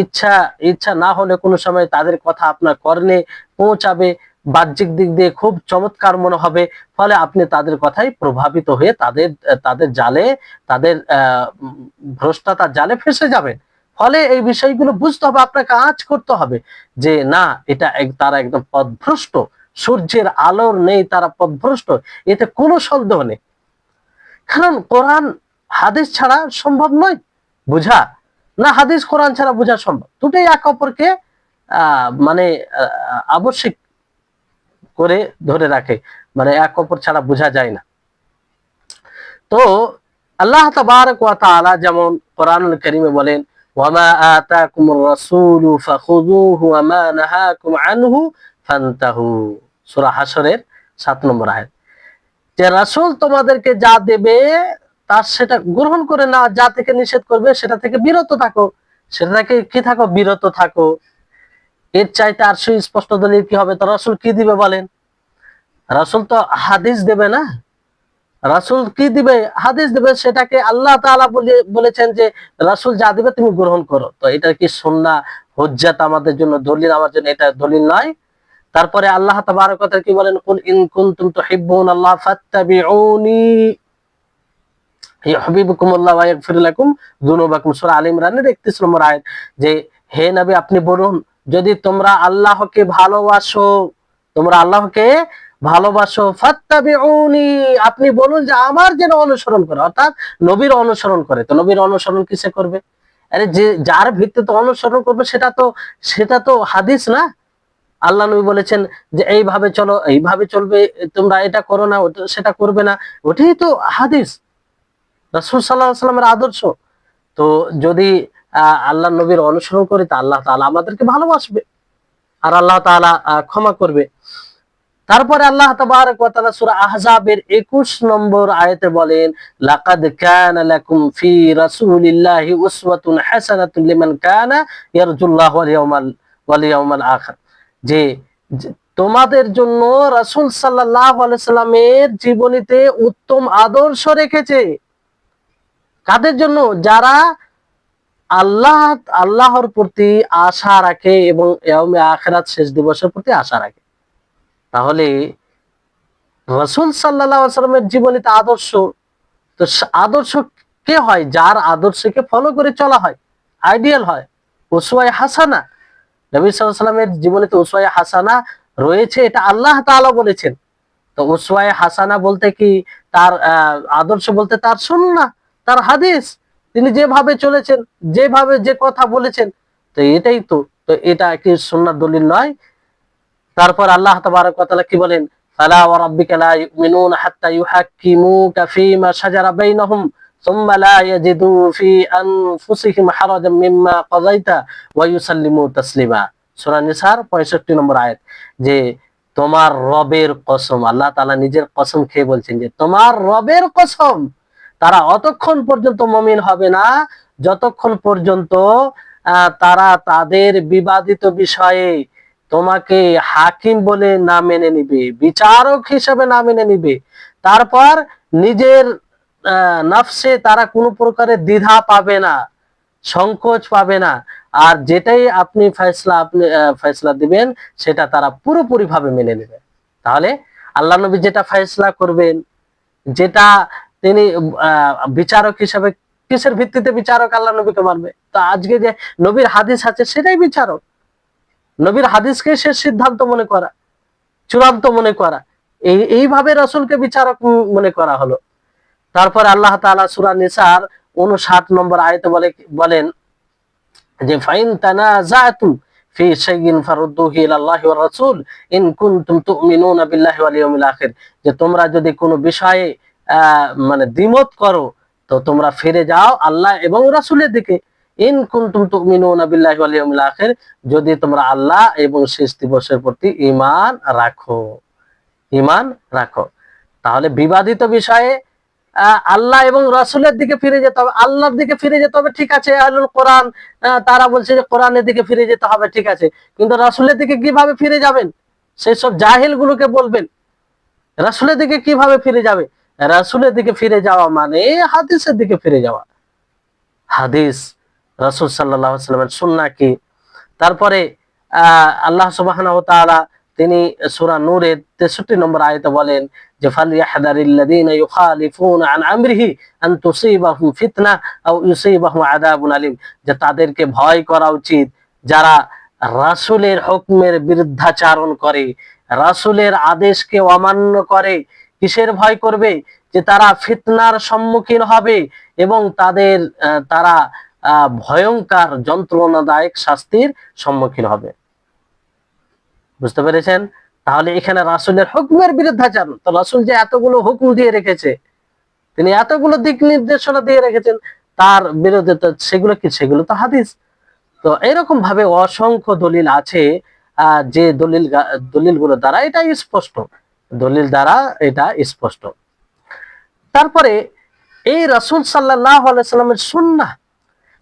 S1: ইচ্ছা ইচ্ছা না হলে কোনো সময় তাদের কথা আপনার কর্ণে পৌঁছাবে, বাহ্যিক দিক দিয়ে খুব চমৎকার মনে হবে, ফলে আপনি তাদের কথাই প্রভাবিত হয়ে তাদের তাদের জালে, তাদের ভ্রষ্টতার জালে ফেসে যাবেন। ফলে এই বিষয়গুলো বুঝতে হবে, আপনাকে আঁচ করতে হবে যে না, এটা তারা একদম পথভ্রষ্ট, সূর্যের আলোর নেই, তারা পথভ্রষ্ট, এতে কোনো সন্দেহ নেই। কারণ কোরআন হাদিস ছাড়া সম্ভব নয় বুঝা, না হাদিস কোরআন ছাড়া বোঝা সম্ভব। দুটোই এক অপরকে মানে আবশ্যিক করে ধরে রাখে, মানে এক অপর ছাড়া বোঝা যায় না। তো আল্লাহ তাবারক ওয়া তাআলা যেমন কোরআনুল কারীমে বলেন, ওয়ামা আতাকুমুর রাসূলু ফাখুযুহু ওয়া মা নাহাকুম আনহু ফান্তাহু, সূরা হাশরের ৭ নম্বর আয়াত, যে রাসূল তোমাদেরকে যা দেবে তার সেটা গ্রহণ করে না, যা থেকে নিষেধ করবে সেটা থেকে বিরত থাকো, সেটা থেকে কি থাকো, বিরত থাকো। এর চাইতে আর সুস্পষ্ট দলিল কি হবে? তো রাসূল কি দিবে বলেন? রাসূল তো হাদিস দেবে না, রাসূল কি দিবে? হাদিস দিবে। সেটাকে আল্লাহ তাআলা বলেছেন যে রাসূল যা দিবে তুমি গ্রহণ করো। তো এটা কি সুন্নাহ হুজ্জাত আমাদের জন্য, দলিল আমার জন্য? এটা দলিল নয়। তারপরে আল্লাহ তাবারক ওয়া তাআলা কি বলেন, কুল ইন কুনতুম তুহিব্বুনাল্লাহ ফাত্তাবিউনি ইউহিব্বুকুমুল্লাহ ওয়া ইয়াগফির লাকুম যুনুবাকুম, সূরা আলে ইমরানের ৩১ নম্বর আয়াত, যে হে নবী আপনি বলুন, যদি তোমরা আল্লাহকে ভালোবাসো, তোমরা আল্লাহকে ভালোবাসো, ফাত্তাবিউনি, আপনি বলুন যে আমার যেন অনুসরণ করে, অর্থাৎ নবীর অনুসরণ করে। তো নবীর অনুসরণ কিসে করবে? আরে যে যার ভিত্তিতে অনুসরণ করবে সেটা তো হাদিস না। আল্লাহ নবী বলেছেন যে এইভাবে চলো, এইভাবে চলবে, তোমরা এটা করো না, ওটা সেটা করবে না, ওটাই তো হাদিস, রাসূল সাল্লাল্লাহু আলাইহি ওয়াসাল্লামের আদর্শ। তো যদি আল্লাহ নবীর অনুসরণ করি, তা আল্লাহ তাআলা আমাদেরকে ভালোবাসবে, আর আল্লাহ তাআলা ক্ষমা করবে। তারপরে আল্লাহ তাবারক ওয়া তাআলা সূরা আহজাবের ২১ নম্বর আয়াতে বলেন, লাকাদ কানা লাকুম ফি রাসূলিল্লাহি উসওয়াতুন হাসানাতুন লিমান কানা ইয়ারজুল্লাহ ওয়াল ইয়াউমাল আখির, যে তোমাদের জন্য রাসূল সাল্লাল্লাহু আলাইহি সাল্লামের জীবনীতে উত্তম আদর্শ রেখেছে। কাদের জন্য? যারা আল্লাহর প্রতি আশা রাখে এবং ইয়াউমে আখিরাত, শেষ দিবসের প্রতি আশা রাখে। তাহলে রাসূল সাল্লাল্লাহু আলাইহি ওয়াসাল্লামের জীবনীতে আদর্শ, তো আদর্শ কে হয়? যার আদর্শকে ফলো করে চলা হয়, আইডিয়াল হয়, উসওয়ায়ে হাসানা। নবী সাল্লাল্লাহু আলাইহি ওয়াসাল্লামের জীবনীতে উসওয়ায়ে হাসানা রয়েছে, এটা আল্লাহ তাআলা বলেছেন। তো উসওয়ায়ে হাসানা বলতে কি তার আদর্শ বলতে তার সুন্নাহ, তার হাদিস, তিনি যেভাবে চলেছেন, যেভাবে যে কথা বলেছেন, তো এটাই তো। তো এটা কি সুন্নাহর দলিল নয়? তারপর আল্লাহ তাবারক ওয়া তাআলা কি বলেন, ফালা ওয়া রাব্বিকা লা ইউমিনুনা হাত্তা ইউহাক্কিমুকা ফীমা শাজারা বাইনাহুম সুম্মা লা ইয়াজিদু ফি আনফুসিহিম হারাজাম মিম্মা কাযাইতা ওয়া ইউসাল্লিমু তাসলিমা, সূরা নিসার ৬৫ নম্বর আয়াত, যে তোমার রবের কসম, আল্লাহ তাআলা নিজের কসম খেয়ে বলছেন যে তোমার রবের কসম, তারা অতক্ষণ পর্যন্ত মুমিন হবে না যতক্ষণ পর্যন্ত তারা তাদের বিবাদিত বিষয়ে তোমাকে হাকিম বলে না মেনে নিবে, বিচারক হিসেবে না মেনে নিবে। তারপর নিজের নফসে তারা কোনো প্রকারের দ্বিধা পাবে না, সংকোচ পাবে না। আর যেটাই আপনি ফয়সলা দিবেন সেটা তারা পুরোপুরি ভাবে মেনে নেবে। তাহলে আল্লাহ নবী যেটা ফয়সলা করবেন, যেটা তিনি বিচারক হিসেবে, কিসের ভিত্তিতে বিচারক আল্লাহ নবীকে মানবে? তো আজকে যে নবীর হাদিস আছে সেটাই বিচারক, নবীর হাদিসকে শেষ সিদ্ধান্ত মনে করা, চূড়ান্ত মনে করা, এইভাবে রাসূলকে বিচারক মনে করা হলো। তারপরে আল্লাহ তাআলা সূরা নিসার 59 নম্বর আয়াতে বলেন যে ফাইন তানাজাতুম ফি শাইইন ফারুদ্দুহু ইলাল্লাহি ওয়ার রাসূল ইন কুনতুম তুমিনুনা বিল্লাহি ওয়াল ইয়াউমিল আখির, যে তোমরা যদি কোনো বিষয়ে মানে দ্বিমত করো তো তোমরা ফিরে যাও আল্লাহ এবং রাসূলের দিকে। ইন কুনতুম তুমিনুনা বিল্লাহি ওয়াল ইয়াউমিল আখির, যদি তোমরা আল্লাহ এবং শেষ দিবসের প্রতি ঈমান রাখো, ঈমান রাখো। তাহলে বিবাদিত বিষয়ে আল্লাহ এবং রাসূলের দিকে ফিরে যেতে হবে, আল্লাহর দিকে ফিরে যেতে হবে, ঠিক আছে। আহলুল কোরআন তারা বলছে যে কোরআনের দিকে ফিরে যেতে হবে, ঠিক আছে, কিন্তু রাসূলের দিকে কিভাবে ফিরে যাবেন? সেই সব জাহিল গুলোকে বলবেন রাসূলের দিকে কিভাবে ফিরে যাবে? রাসূলের দিকে ফিরে যাওয়া মানে হাদিসের দিকে ফিরে যাওয়া, হাদিস, রাসূল সাল্লাল্লাহু আলাইহি ওয়াসাল্লামের সুন্নাহ কি। তারপরে আল্লাহ সুবহানাহু ওয়া তাআলা তিনি সূরা নূরের 63 নম্বর আয়াতে বলেন যে ফালইয়াহদারিল্লাযীনা ইউখালিফুনা আন আমরিহি আন তুসিবাহুম ফিতনা আও ইউসিবাহুম আযাবুন আলীম, যে তাদেরকে ভয় করা উচিত যারা রাসূলের হুকুমের বিরুদ্ধাচরণ করে, রাসূলের আদেশকে অমান্য করে। কিসের ভয় করবে? যে তারা ফিতনার সম্মুখীন হবে এবং তারা ভয়ঙ্কর যন্ত্রণাদায়ক শাস্তির সম্মুখীন হবে। বুঝতে পেরেছেন? তাহলে এখানে রাসূলের হুকুমের বিরুদ্ধাচরণ, তো রাসূল যে এতগুলো হুকুম দিয়ে রেখেছে, তিনি এতগুলো দিক নির্দেশনা দিয়ে রেখেছেন, তার বিরুদ্ধে তো সেগুলো কি? সেগুলো তো হাদিস। তো এরকম ভাবে অসংখ্য দলিল আছে, যে দলিলগুলো দ্বারা এটা স্পষ্ট, দলিল দ্বারা এটা স্পষ্ট। তারপরে এই রাসূল সাল্লাল্লাহু আলাইহি সাল্লামের সুন্নাহ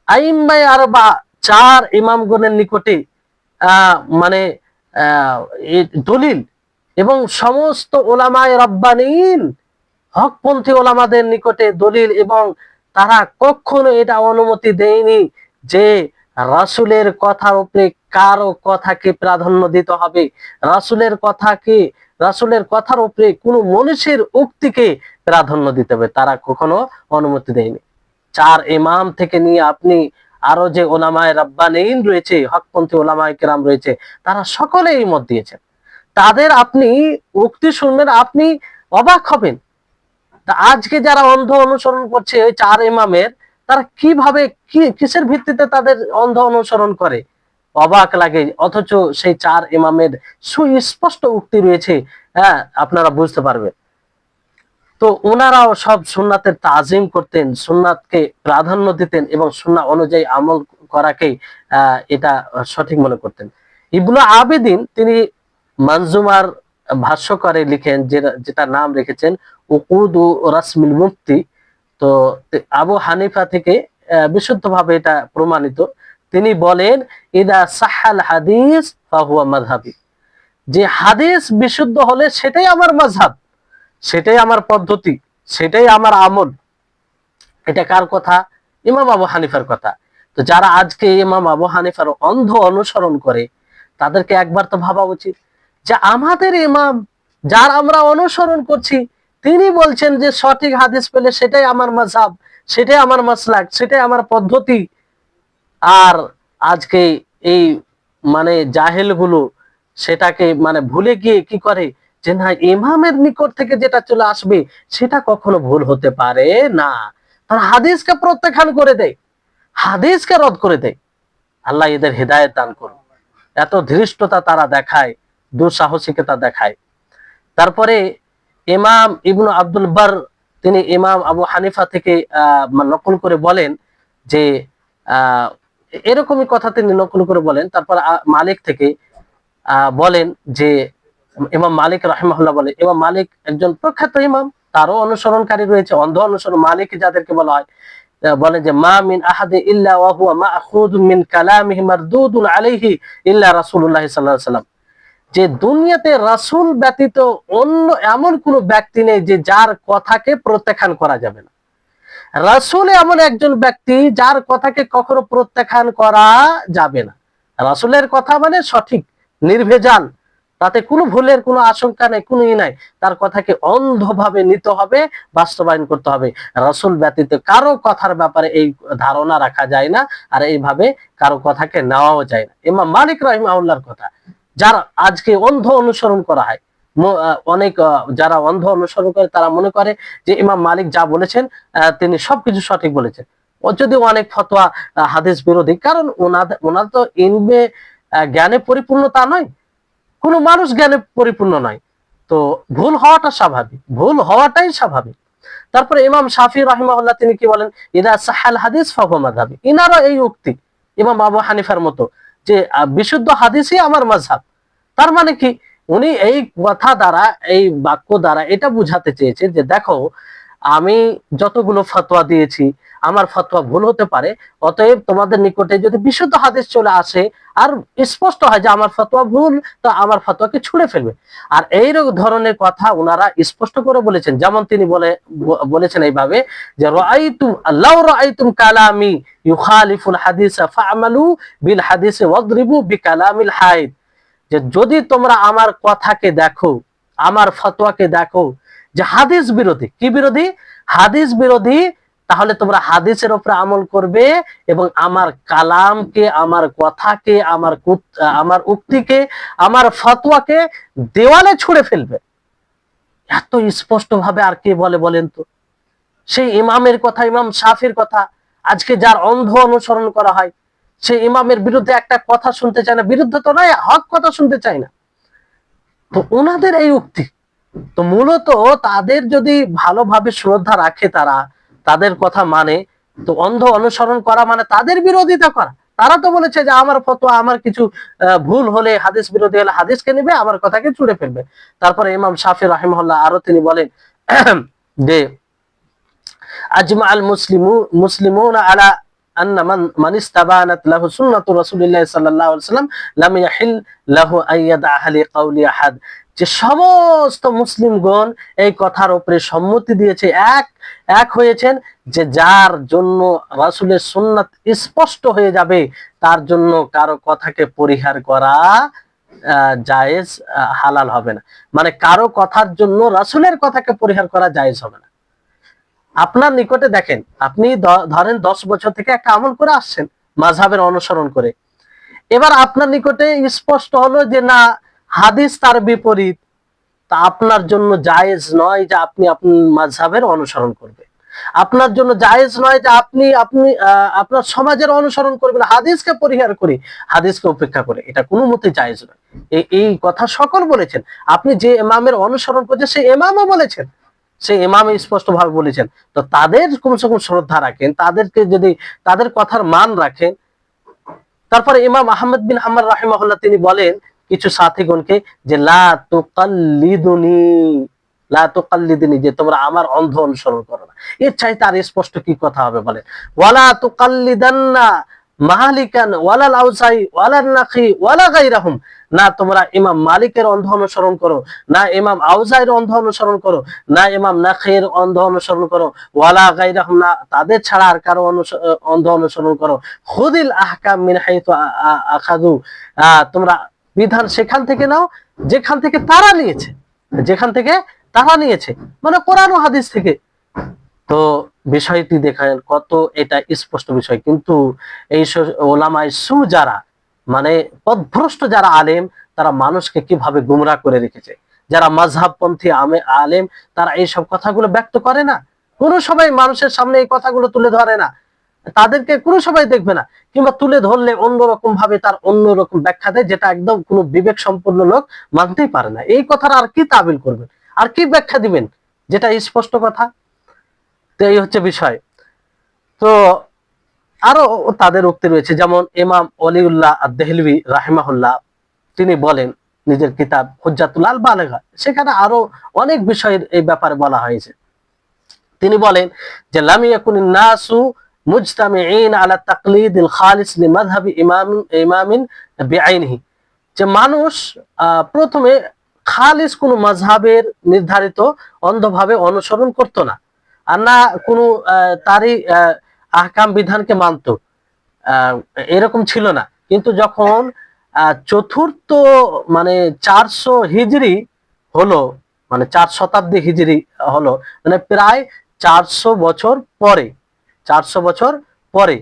S1: আইম্মায়ে আরবা, চার ইমামগণের নিকটে মানে দলিল, এবং সমস্ত ওলামায়ে রাব্বানীন, হকপন্থী ওলামাদের নিকটে দলিল, এবং তারা কখনো এটা অনুমতি দেয়নি যে রাসূলের কথার উপরে কারো কথাকে প্রাধান্য দিতে হবে, রাসূলের কথার উপরে কোনো মনীষীর উক্তিকে প্রাধান্য দিতে হবে, তারা কখনো অনুমতি দেয়নি। চার ইমাম থেকে নিয়ে আপনি আরো যে ওলামায়ে রাব্বানীন রয়েছে, হকপন্থী ওলামায়ে কেরাম রয়েছে, তারা সকলে এই মত দিয়েছেন। তাদের আপনি উক্তি শুনবেন, আপনি অবাক হবেন। তা আজকে যারা অন্ধ অনুসরণ করছে ওই চার ইমামের, তারা কিভাবে কিসের ভিত্তিতে তাদের অন্ধ অনুসরণ করে? অবাক লাগে। অথচ সেই চার ইমামের সুস্পষ্ট উক্তি রয়েছে, হ্যাঁ, আপনারা বুঝতে পারবেন। তো ওনারাও সব সুন্নাতের তাজিম করতেন, সুন্নাতকে প্রাধান্য দিতেন এবং সুন্নাহ অনুযায়ী আমল করাকে এটা সঠিক মনে করতেন। ইবনু আবিদিন তিনি মানজুমার ভাষ্যকারে লিখেন, যেটা নাম রেখেছেন উকুদু রাসমিল মুফতি। তো আবু হানিফা থেকে বিশুদ্ধভাবে এটা প্রমাণিত। তিনি বলেন ইদা সাহাল হাদিস ফাহুয়া মাযহাবি, যে হাদিস বিশুদ্ধ হলে সেটাই আমার মাযহাব, সেটাই আমার পদ্ধতি, সেটাই আমার আমল। এটা কার কথা? ইমাম আবু হানিফার কথা। তো যারা আজকে ইমাম আবু হানিফার অন্ধ অনুসরণ করে, তাদেরকে একবার তো ভাবা উচিত যে আমাদের ইমাম, যার আমরা অনুসরণ করছি, তিনি বলছেন যে সঠিক হাদিস পেলে সেটাই আমার মাযহাব, সেটাই আমার মাসলাক, সেটাই আমার পদ্ধতি। আর আজকে এই মানে জাহেলগুলো সেটাকে মানে ভুলে গিয়ে কি করে যে না, ইমামের নিকট থেকে যেটা চলে আসবে সেটা কখনো ভুল হতে পারে না, তারা হাদিসকে প্রত্যাখ্যান করে দেয়, হাদিসকে রদ করে দেয়। আল্লাহ এদের হেদায়েত দান করুন। এত ধৃষ্টতা তারা দেখায়, দুঃসাহসিকতা দেখায়। তারপরে ইমাম ইবনু আব্দুল বার তিনি ইমাম আবু হানিফা থেকে নকল করে বলেন যে এরকমই কথা তিনি নকল করে বলেন। তারপর মালিক থেকে বলেন যে ইমাম মালিক রাহিমাহুল্লাহ বলে, ইমাম মালিক একজন প্রখ্যাত ইমাম, তারও অনুসরণকারী রয়েছে, অন্ধ অনুসরণ মালিক যাদেরকে বলা হয়। বলে যে মা মিন আহাদে ইল্লা ওয়া হুয়া মাখুযুম মিন কালামিহি মারদুদুন আলাইহি ইল্লা রাসূলুল্লাহ সাল্লাল্লাহু আলাইহি ওয়াসাল্লাম, যে দুনিয়াতে রাসূল ব্যতীত অন্য এমন কোন ব্যক্তি নেই যে যার কথাকে প্রত্যাখ্যান করা যাবে না। রাসূল এমন একজন ব্যক্তি যার কথাকে কখনো প্রত্যাখ্যান করা যাবে না। রাসূলের কথা মানে সঠিক, নির্ভেজাল, তাতে কোনো ভুলের কোনো আশঙ্কা নেই, কোনো নাই। তার কথাকে অন্ধভাবে নিতে হবে, বাস্তবায়ন করতে হবে। রাসূল ব্যতীত কারো কথার ব্যাপারে এই ধারণা রাখা যায় না, আর এইভাবে কারো কথাকে নেওয়াও যায় না। ইমাম মালিক রাহিমাহুল্লাহর কথা যারা আজকে অন্ধ অনুসরণ করা হয়, অনেক যারা অন্ধ অনুসরণ করে তারা মনে করে যে ইমাম মালিক যা বলেছেন তিনি সবকিছু সঠিক বলেছেন। ও যদিও অনেক ফতোয়া হাদিস বিরোধী, কারণ ওনার তো ইলমে জ্ঞানে পরিপূর্ণ তা নয়, কোন মানুষ জ্ঞানে পরিপূর্ণ নয়। তো ভুল হওয়াটা স্বাভাবিক, ভুল হওয়াটাই স্বাভাবিক। তারপরে ইমাম শাফি রাহিমাহুল্লাহ তিনি কি বলেন, ইদা সাহাল হাদিস ফাহুয়া মাযহাবি, ইনারও এই উক্তি ইমাম আবু হানিফার মতো যে বিশুদ্ধ হাদিসই আমার মাযহাব। তার মানে কি, উনি এই কথা দ্বারা, এই বাক্য দ্বারা এটা বুঝাতে চেয়েছে যে দেখো, আমি যতগুলো ফতোয়া দিয়েছি আমার ফতোয়া ভুল হতে পারে, অতএব তোমাদের নিকটে যদি বিশুদ্ধ হাদিস চলে আসে আর স্পষ্ট হয় যে আমার ফতোয়া ভুল, তো আমার ফতোয়াকে ছুঁড়ে ফেলবে। আর এই ধরনের কথা ওনারা স্পষ্ট করে বলেছেন। যেমন তিনি বলেছেন এইভাবে যে রাআইতুম লাউ রাআইতুম কালামি ইউখালিফুল হাদিসা ফা'মালু বিল হাদিসি ওয়াদরিবু বিকালামিল হাইদ, যে যদি তোমরা আমার কথাকে দেখো, আমার ফতোয়াকে দেখো যে হাদিস বিরোধী, কি বিরোধী, হাদিস বিরোধী, তাহলে তোমরা হাদিসের উপরে আমল করবে এবং আমার কালামকে, আমার কথাকে, আমার উক্তিকে, আমার ফতোয়াকে দেওয়ালে ছুঁড়ে ফেলবে। এত স্পষ্ট ভাবে আর কে বলে বলেন তো? সেই ইমামের কথা, ইমাম শাফির কথা আজকে যার অন্ধ অনুসরণ করা হয়, সেই ইমামের বিরুদ্ধে একটা কথা শুনতে চায় না, বিরুদ্ধে তো নয়, হক কথা শুনতে চায় না। তো ওনাদের এই উক্তি, তো মূলত তাদের যদি ভালোভাবে শ্রদ্ধা রাখে, তারা তাদের কথা মানে, তো অন্ধ অনুসরণ করা মানে তাদের বিরোধিতা করা। তারা তো বলেছে যে আমার ফতোয়া, আমার কিছু ভুল হলে, হাদিস বিরোধী হলে হাদিসকে নেবে, আমার কথাকে ছুঁড়ে ফেলবে। তারপরে ইমাম শাফি রাহিমাহুল্লাহ আরো তিনি বলেন যে আজমা আল মুসলিমুনা আলা আন্না মান ইস্তাবানাত লাহু সুন্নাতু রাসূলিল্লাহ সাল্লাল্লাহু আলাইহি ওয়াসাল্লাম লাম ইয়াহিল লাহু আইয়াদা আহলি কাউলি আহাদ, যে সমস্ত মুসলিমগণ এই কথার উপরে সম্মতি দিয়েছে, এক হয়েছেন যে যার জন্য রাসূলের সুন্নাত স্পষ্ট হয়ে যাবে তার জন্য কারো কথাকে পরিহার করা জায়েজ, হালাল হবে না। মানে কারো কথার জন্য রাসূলের কথাকে পরিহার করা জায়েজ হবে না। আপনার নিকটে দেখেন, আপনি ধরেন 10 বছর থেকে একটা আমল করে আসছেন মাযহাবের অনুসরণ করে, এবার আপনার নিকটে স্পষ্ট হলো যে না, হাদিস তার বিপরীত, তা আপনার জন্য জায়েজ নয় যে আপনি মাযহাবের অনুসরণ করবেন। আপনার জন্য জায়েজ নয় যে আপনি আপনার সমাজের অনুসরণ করবেন, হাদিসকে পরিহার করে, হাদিসকে উপেক্ষা করে, এটা কোনো মতে জায়েজ নয়। এই কথা সকল বলেছেন। আপনি যে ইমামের অনুসরণ করছেন সেই ইমামও বলেছেন, সেই ইমাম স্পষ্ট ভাবে বলেছেন। তো তাদের কমসে কম শ্রদ্ধা রাখেন, তাদেরকে যদি তাদের কথার মান রাখেন। তারপরে ইমাম আহমদ বিন হাম্বল রাহিমাহুল্লাহ তিনি বলেন কিছু সাথীগণকে যে লা তুকাল্লিদুনি, যে তোমরা আমার অন্ধ অনুসরণ করো না। এর চাইতে আর স্পষ্ট কি কথা হবে বলেন? ওয়ালা তুকাল্লিদান্না মালিকান ওয়ালাল আউসাই ওয়ালান নাখি ওয়ালা গায়রাহুম, না তোমরা ইমাম মালিকের অন্ধ অনুসরণ করো, না ইমাম আউজাইর অন্ধ অনুসরণ করো, না ইমাম নাখির অন্ধ অনুসরণ করো, ওয়ালা গায়রাহুম, না তাদের ছাড়া আর কারো অন্ধ অনুসরণ করো। খুদিল আহকাম মিন হাইতু আখাযু, তোমরা বিধান সেখান থেকে নাও যেখান থেকে তারা নিয়েছে, যেখান থেকে তারা নিয়েছে, মানে কোরআন ও হাদিস থেকে। তো বিষয়টি দেখেন কত এটা স্পষ্ট বিষয়। কিন্তু এই ওলামায়ে সু যারা, মানে পথভ্রষ্ট যারা আলেম, তারা মানুষকে কিভাবে গুমরাহ করে রেখেছে। যারা মাযহাবপন্থী আলেম, তারা এইসব কথাগুলো ব্যক্ত করে না, কোনো সবাই মানুষের সামনে এই কথাগুলো তুলে ধরে না, তাদেরকে কোনো সবাই দেখবে না, কিংবা তুলে ধরলে অন্যরকম ভাবে তার অন্যরকম ব্যাখ্যা দেয়, যেটা একদম কোনো বিবেক সম্পন্ন লোক মানতেই পারে না। এই কথার আর কি তাবিল করবেন, আর কি ব্যাখ্যা দিবেন, যেটা স্পষ্ট কথা। তো এই হচ্ছে বিষয়। তো আরো তাদের উক্তি রয়েছে, যেমন ইমাম ওলিউল্লাহ আদ-দেহলভী রাহিমাহুল্লাহ তিনি বলেন নিজের কিতাব হুজ্জাতুল আল বালেগা, সেখানে আরো অনেক বিষয়ের এই ব্যাপারে বলা হয়েছে। তিনি বলেন যে লাম ইয়াকুনিন নাসু মুজতামিঈন আলা তাকলিদিল খালিস লিমাযহাবি ইমামিন বিআইনিহি, যে মানুষ প্রথমে খালিস কোন মাযহাবের নির্ধারিত অন্ধভাবে অনুসরণ করত না, আর না কোনো তারই আহকাম বিধানকে মানত, এরকম ছিল না। কিন্তু যখন চতুর্থ মানে 400 হিজরি হলো, মানে 4 শতাব্দী হিজরি হলো, মানে প্রায় 400 বছর পরে, 400 বছর পরে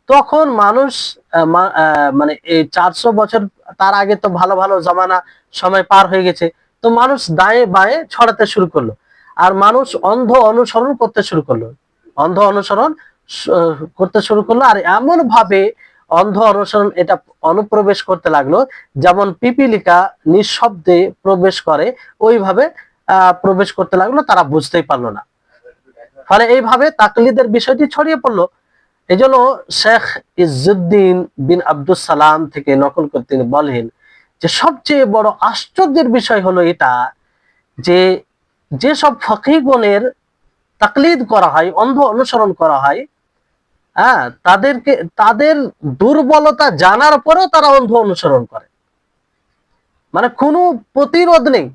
S1: তখন মানুষ মানে এই 400 বছর তার আগে তো ভালো ভালো জামানা সময় পার হয়ে গেছে, তো মানুষ দায়ে বায়ে ছড়াতে শুরু করলো, আর মানুষ অন্ধ অনুসরণ করতে শুরু করলো, অন্ধ অনুসরণ করতে শুরু করলো। আর এমন ভাবে অন্ধ অনুসরণ এটা অনুপ্রবেশ করতে লাগলো, যেমন পিপিলিকা নিঃশব্দে প্রবেশ করে ওইভাবে প্রবেশ করতে লাগলো, তারা বুঝতেই পারলো না। ফলে এইভাবে তাকলিদের বিষয়টি ছড়িয়ে পড়লো। এই জন্য শেখ ইজ্জুদ্দিন বিন আব্দুস সালাম থেকে নকল করে তিনি বলেন যে সবচেয়ে বড় আশ্চর্যের বিষয় হলো এটা, যে যেসব ফকিহগণের তাকলিদ করা হয়, অন্ধ অনুসরণ করা হয়, হ্যাঁ, তাদেরকে তাদের দুর্বলতা জানার পরেও তারা অন্ধ অনুসরণ করে, মানে কোনো প্রতিরোধ নেই।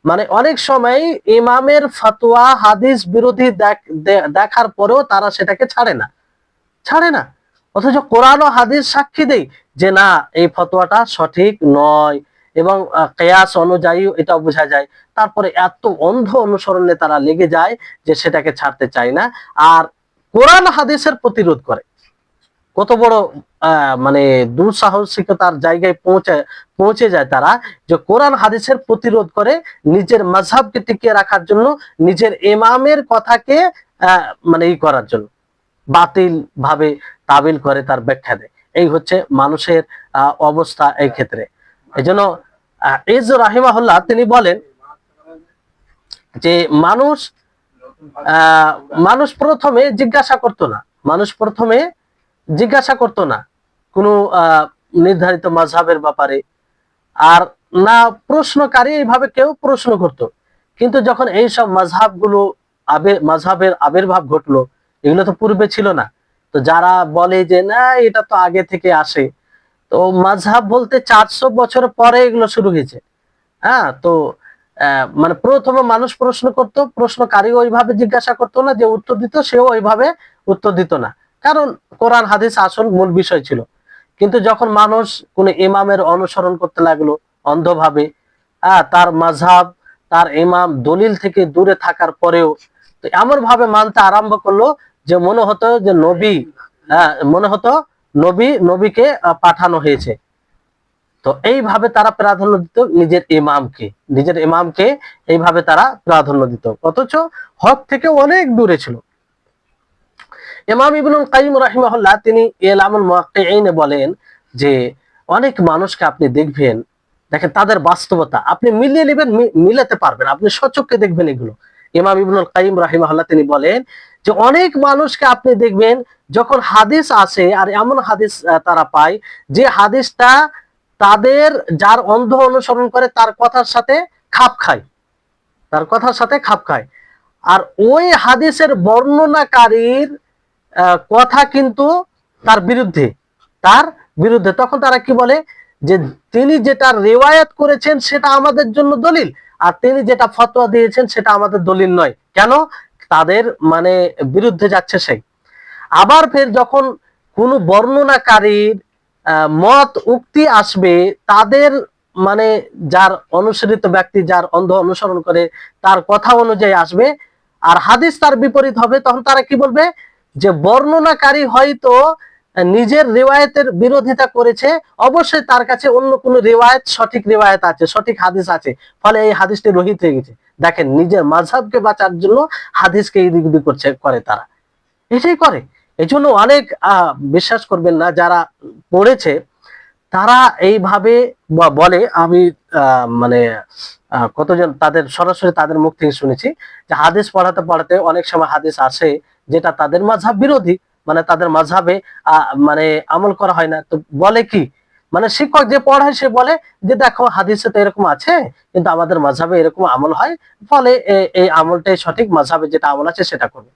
S1: মানে অনেক সময় ইমামের ফতোয়া হাদিস বিরোধী দেখার পরেও তারা সেটাকে ছাড়ে না, অথচ কোরআন ও হাদিস সাক্ষী দেয় যে না, এই ফতোয়াটা সঠিক নয়, এবং কিয়াস অনুযায়ী এটা বোঝা যায়, তারপরে এত অন্ধ অনুসরণে তারা লেগে যায় যে সেটাকে ছাড়তে চায় না, আর কোরআন হাদিসের প্রতিরোধ করে। কত বড় মানে দুঃসাহসিকতার জায়গায় পৌঁছে যায় তারা, যে কোরআন হাদিসের প্রতিরোধ করে নিজের মাযহাবকে টিকিয়ে রাখার জন্য, নিজের ইমামের কথাকে মানে করার জন্য বাতিল ভাবে তাবিল করে, তার ব্যাখ্যা দেয়। এই হচ্ছে মানুষের অবস্থা এই ক্ষেত্রে। এই জন্য ইজ রাহিমাহুল্লাহ তিনি বলেন যে মানুষ প্রথমে জিজ্ঞাসা করতো না, মানুষ প্রথমে জিজ্ঞাসা করতো না কোনো নির্ধারিত মাযহাবের ব্যাপারে, আর না প্রশ্নকারী এইভাবে কেউ প্রশ্ন করত। কিন্তু যখন এইসব মাযহাবের আবির্ভাব ঘটলো, এগুলো তো পূর্বে ছিল না, তো যারা বলে যে না এটা তো আগে থেকে আসে, তো মাযহাব বলতে 400 বছর পরে এগুলো শুরু হয়েছে। হ্যাঁ, তো মানে প্রথমে মানুষ প্রশ্ন করত, প্রশ্নকারী ওইভাবে জিজ্ঞাসা করতো না, যে উত্তর দিত সেও ওইভাবে উত্তর দিত না, কারণ কোরআন হাদিস আসল মূল বিষয় ছিল। কিন্তু যখন মানুষ কোন ইমামের অনুসরণ করতে লাগলো অন্ধভাবে, তার মাযহাব, তার ইমাম দলিল থেকে দূরে থাকার পরেও তো এমন ভাবে মানতে আরম্ভ করলো যে মনে হতো যে নবীকে পাঠানো হয়েছে। তো এইভাবে তারা প্রাধান্য দিত নিজের ইমামকে এইভাবে তারা প্রাধান্য দিত, অথচ হক থেকে অনেক দূরে ছিল। ইমাম ইবনুল কাইয়িম রাহিমাহুল্লাহ তিনি ইলামুল মুওয়াক্কিঈনে বলেন যে অনেক মানুষকে আপনি দেখেন তাদের বাস্তবতা আপনি মিলিয়ে নেবেন, মিলাতে পারবেন, আপনি সচক্ষে দেখবেন এগুলো। ইমাম ইবনুল কাইয়িম রাহিমাহুল্লাহ তিনি বলেন যে অনেক মানুষকে আপনি দেখবেন যখন হাদিস আসে, আর এমন হাদিস তারা পায় যে হাদিসটা তাদের যার অন্ধ অনুসরণ করে তার কথার সাথে খাপ খায়, আর ওই হাদিসের বর্ণনাকারীর কথা কিন্তু তার বিরুদ্ধে, তখন তারা কি বলে যে তিনি যেটা রিওয়ায়াত করেছেন সেটা আমাদের জন্য দলিল, আর তিনি যেটা ফতোয়া দিয়েছেন সেটা আমাদের দলিল নয়। কেন? তাদের মানে বিরুদ্ধে যাচ্ছে সে। আবার ফের যখন কোনো বর্ণনাকারীর মত উক্তি আসবে, তাদের মানে যার অনুসৃত ব্যক্তি, যার অন্ধ অনুসরণ করে তার কথা অনুযায়ী আসবে, আর হাদিস তার বিপরীত হবে, তখন তারা কি বলবে যে বর্ণনাকারী হয়তো নিজের রিওয়ায়াতের বিরোধিতা করেছে, অবশ্যই তার কাছে অন্য কোন রিওয়ায়াত, সঠিক রিওয়ায়াত আছে, সঠিক হাদিস আছে, ফলে এই হাদিসটি রহিত হয়ে গেছে। দেখেন, নিজের মাযহাবকে বাঁচার জন্য হাদিসকে এদিক ওদিক করে তারা, এটাই করে। এই জন্য অনেক বিশ্বাস করবেন না, যারা পড়েছে তারা এইভাবে বলে। আমি মানে কতজন তাদের সরাসরি তাদের মুখ থেকে শুনেছি যে হাদিস পড়াতে পড়াতে অনেক সময় হাদিস আসে যেটা তাদের মাযহাব বিরোধী, মানে তাদের মাযহাবে মানে আমল করা হয় না, তো বলে কি মানে শিক্ষক যে পড়ায় সে বলে যে দেখো হাদিসে তো এরকম আছে, কিন্তু আমাদের মাযহাবে এরকম আমল হয়, ফলে এই আমলটাই সঠিক, মাযহাবে যেটা আমল আছে সেটা করবে।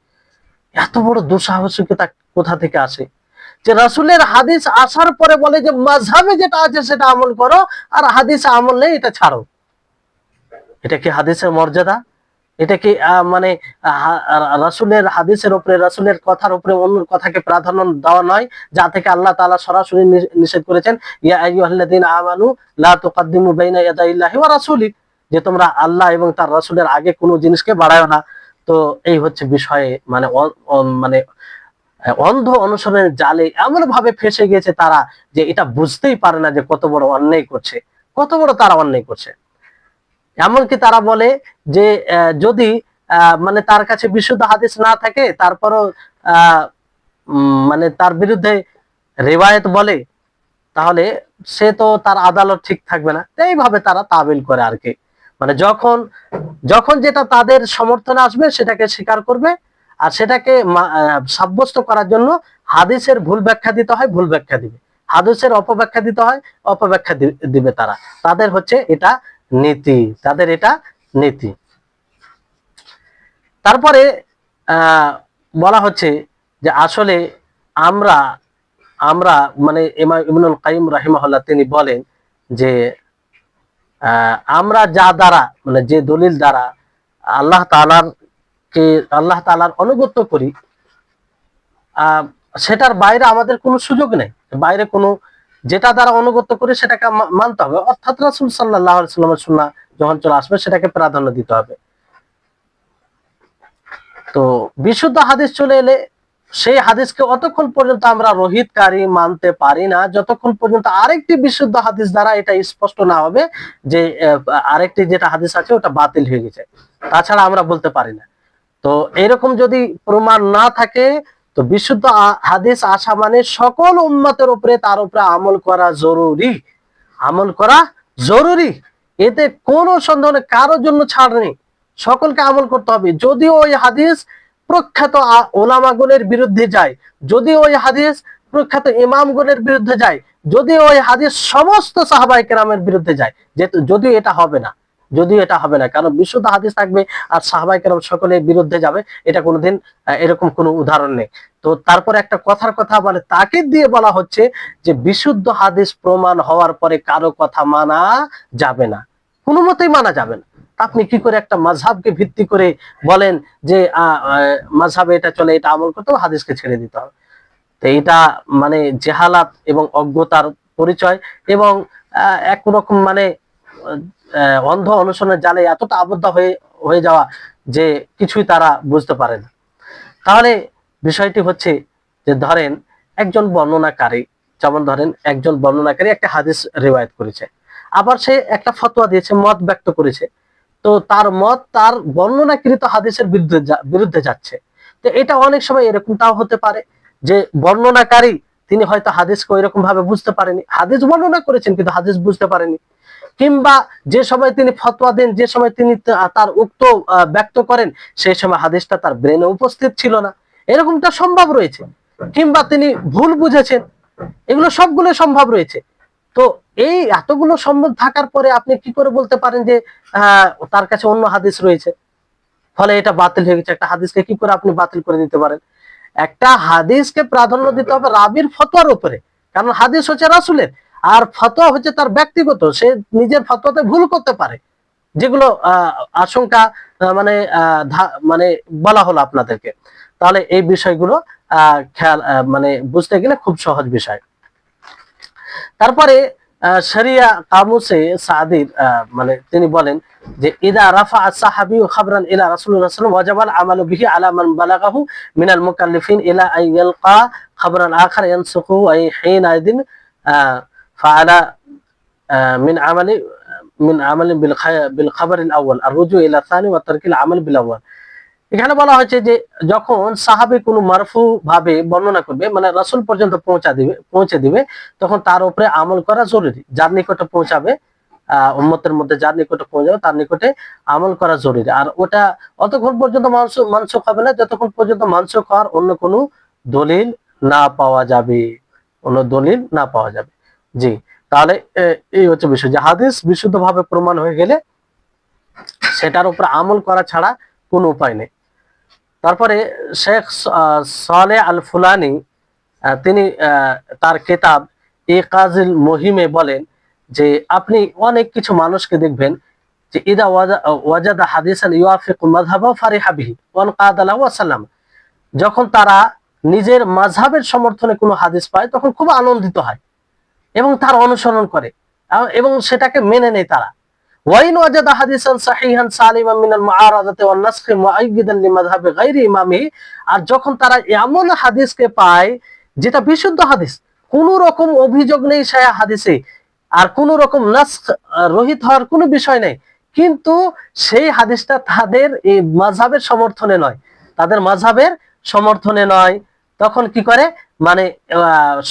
S1: এত বড় দুঃসাহসিকতা কোথা থেকে আসে যে রাসূলের হাদিস আসার পরে বলে যে মাযহাবে যেটা আছে সেটা আমল করো, আর হাদিসে আমল নেই এটা ছাড়ো। এটা কি হাদিসের মর্যাদা? এটা কি মানে রাসূলের হাদিসের উপরে, রাসূলের কথার উপরে অন্যের কথাকে প্রাধান্য দেওয়া নয়, যা থেকে আল্লাহ তাআলা সরাসরি নিষেধ করেছেন, ইয়া আইয়ুহাল্লাযীনা আমানু লা তুকদ্দিমু বাইনা ইয়াদাইল্লাহি ওয়া রাসূলি, যে তোমরা আল্লাহ এবং তার রাসূলের আগে কোনো জিনিসকে বাড়ায়ো না। তো এই হচ্ছে বিষয়ে মানে মানে অন্ধ অনুসরণের জালে এমন ভাবে ফেসে গিয়েছে তারা যে এটা বুঝতেই পারে না যে কত বড় অন্যায় করছে, কত বড় তারা অন্যায় করছে। এমনকি তারা বলে যে যদি মানে তার কাছে বিশুদ্ধ হাদিস না থাকে, তারপরও মানে তার বিরুদ্ধে রিওয়ায়াত বলে, তাহলে সে তো তার আদালত ঠিক থাকবে না। এইভাবে তারা তাবিল করে আর কি, মানে যখন যখন যেটা তাদের সমর্থনে আসবে সেটাকে স্বীকার করবে, আর সেটাকে সাব্যস্ত করার জন্য হাদিসের ভুল ব্যাখ্যা দিতে হয়, ভুল ব্যাখ্যা দিবে, হাদিসের অপব্যাখ্যা দিতে হয়, অপব্যাখ্যা দিবে তারা। তাদের হচ্ছে এটা নীতি, তাদের এটা নীতি। তারপরে বলা হচ্ছে যে আসলে আমরা আমরা মানে ইমাম ইবনুল কাইয়িম রাহিমাহুল্লাহ তিনি বলেন যে আমরা যা দ্বারা মানে যে দলিল দ্বারা আল্লাহ তাআলার আল্লাহ তাআলার আনুগত্য করি, সেটার বাইরে আমাদের কোনো সুযোগ নেই, বাইরে কোনো যেটা দ্বারা অনুগত করি সেটাকে মানতে হবে, অর্থাৎ রাসূল সাল্লাল্লাহু আলাইহি ওয়াসাল্লামের সুন্নাহ যখন চলে আসবে সেটাকে প্রাধান্য দিতে হবে। তো বিশুদ্ধ হাদিস চলে এলে সেই হাদিসকে অতক্ষণ পর্যন্ত আমরা রহিতকারী মানতে পারি না যতক্ষণ পর্যন্ত আরেকটি বিশুদ্ধ হাদিস দ্বারা এটা স্পষ্ট না হবে যে আরেকটি যেটা হাদিস আছে ওটা বাতিল হয়ে গেছে, তাছাড়া আমরা বলতে পারি না। তো এরকম যদি প্রমাণ না থাকে, তো বিশুদ্ধ হাদিস আসা মানে সকল উম্মতের উপরে তার উপরে আমল করা জরুরি, আমল করা জরুরি, এতে কোনো সন্দেহ নেই, কারোর জন্য ছাড় নেই, সকলকে আমল করতে হবে। যদি ওই হাদিস প্রখ্যাত ওলামাগণের বিরুদ্ধে যায়, যদি ওই হাদিস প্রখ্যাত ইমামগণের বিরুদ্ধে যায়, যদি ওই হাদিস সমস্ত সাহাবায়ে কেরামের বিরুদ্ধে যায়, যদিও এটা হবে না, যদিও এটা হবে না, কারণ বিশুদ্ধ হাদিস থাকবে আর সাহাবায়ে কেরাম সকলের বিরুদ্ধে যাবে, এটা কোনোদিন এরকম কোনো উদাহরণ নেই। তো তারপরে একটা কথার কথা মানে তাকে দিয়ে বলা হচ্ছে যে বিশুদ্ধ হাদিস প্রমাণ হওয়ার পরে কারো কথা মানা যাবে না, কোনো মতেই মানা যাবে না। আপনি কি করে একটা মাযহাবকে ভিত্তি করে বলেন যে মাযহাবে এটা চলে, এটা আমল করতে হবে, হাদিসকে ছেড়ে দিতে হবে? তো এটা মানে জেহালাত এবং অজ্ঞতার পরিচয়, এবং একরকম মানে অন্ধ অনুসরণের জালে এতটা আবদ্ধ হয়ে হয়ে যাওয়া যে কিছুই তারা বুঝতে পারে না। তাহলে বিষয়টি হচ্ছে যে ধরেন একজন বর্ণনাকারী, যেমন ধরেন একজন বর্ণনাকারী একটা হাদিস রিওয়ায়াত করেছে, আবার সে একটা ফতোয়া দিয়েছে, মত ব্যক্ত করেছে, তো তার মত তার বর্ণনাকৃত হাদিসের বিরুদ্ধে যাচ্ছে। তো এটা অনেক সময় এরকমটাও হতে পারে যে বর্ণনাকারী তিনি হয়তো হাদিসকে ওইরকম ভাবে বুঝতে পারেনি, হাদিস বর্ণনা করেছেন কিন্তু হাদিস বুঝতে পারেনি, কিংবা যে সময় তিনি ফতোয়া দেন, যে সময় তিনি তার উক্ত ব্যক্ত করেন, সেই সময় হাদিসটা তার ব্রেনে উপস্থিত ছিল না, এরকমটা সম্ভব রয়েছে, কিংবা তিনি ভুল বুঝেছেন, এগুলো সবগুলো সম্ভব রয়েছে। তো এই এতগুলো সম্ভব থাকার পরে আপনি কি করে বলতে পারেন যে তার কাছে অন্য হাদিস রয়েছে, ফলে এটা বাতিল হয়ে গেছে? একটা হাদিসকে কি করে আপনি বাতিল করে দিতে পারেন? একটা হাদিসকে প্রাধান্য দিতে হবে রাবীর ফতোয়ার উপরে, কারণ হাদিস হচ্ছে রাসূলের, আর ফতোয়া হচ্ছে তার ব্যক্তিগত, সে নিজের ফতোয়াতে ভুল করতে পারে, যেগুলো আশঙ্কা মানে মানে বলা হলো আপনাদেরকে। তাহলে এই বিষয়গুলো খেয়াল মানে বুঝতে গেলে খুব সহজ বিষয়। তারপরে শরিয়া কামুসে সাদির মানে তিনি বলেন যে ইদা রাফা সাহাবী খাবরান ইলা রাসূলুল্লাহ সাল্লাল্লাহু আলাইহি ওয়া সাল্লাম ওয়াজাবা আমালু বিহি আলা মান বালাগাহু মিনাল মুকাল্লিফিন ইলা আন ইয়ালকা খাবরান আখার ইয়ানসুকু আই হিনা ইদিন ফাআলা মিন আমালি বিল খাবারিল আউয়াল আর রুজু ইলা সানি ওয়া তারকিল আমাল বিল আউয়াল। এখানে বলা হয়েছে যে যখন সাহাবী কোনো মারফু ভাবে বর্ণনা করবে, মানে রাসূল পর্যন্ত পৌঁছে দিবে, তখন তার উপরে আমল করা জরুরি, যার নিকটে পৌঁছাবে উম্মতের মধ্যে যার নিকটে পৌঁছাবে তার নিকটে আমল করা জরুরি। আর ওটা অতক্ষণ পর্যন্ত মানসুখ হবে না যতক্ষণ পর্যন্ত মানসুখ হওয়ার অন্য কোনো দলিল না পাওয়া যাবে, অন্য দলিল না পাওয়া যাবে। জি, তাহলে এই হচ্ছে বিষয়, যে হাদিস বিশুদ্ধভাবে প্রমাণ হয়ে গেলে সেটার উপর আমল করা ছাড়া কোনো উপায় নেই। তারপরে শেখ সালেহ আল ফুলানি তিনি তার কিতাব ইকাজিল মুহিমে বলেন যে আপনি অনেক কিছু মানুষকে দেখবেন যে ইদা ওয়াজাদা হাদিসান ইউয়াফিকু মাযহাবা ফারিহা বিহি ওয়ান কাদা লাহু ওয়া সাল্লাম, যখন তারা নিজের মাযহাবের সমর্থনে কোনো হাদিস পায় তখন খুব আনন্দিত হয় এবং তার অনুসরণ করে এবং সেটাকে মেনে নেয় তারা। ওয়াইন ওয়াজাদা হাদিসান সাহিহান সালিমান মিনাল মুআরাদাতি ওয়ান নাসখি মুআইয়িদান লিমাযহাবি গায়রি ইমামিহি, আর যখন তারা এমন হাদিসকে পায় যেটা বিশুদ্ধ হাদিস, কোন রকম অভিযোগ নেই সেই হাদিসে, আর কোন রকম নাসখ রহিত হওয়ার কোনো বিষয় নেই, কিন্তু সেই হাদিসটা তাদের এই মাযহাবের সমর্থনে নয়, তাদের মাযহাবের সমর্থনে নয়, তখন কি করে মানে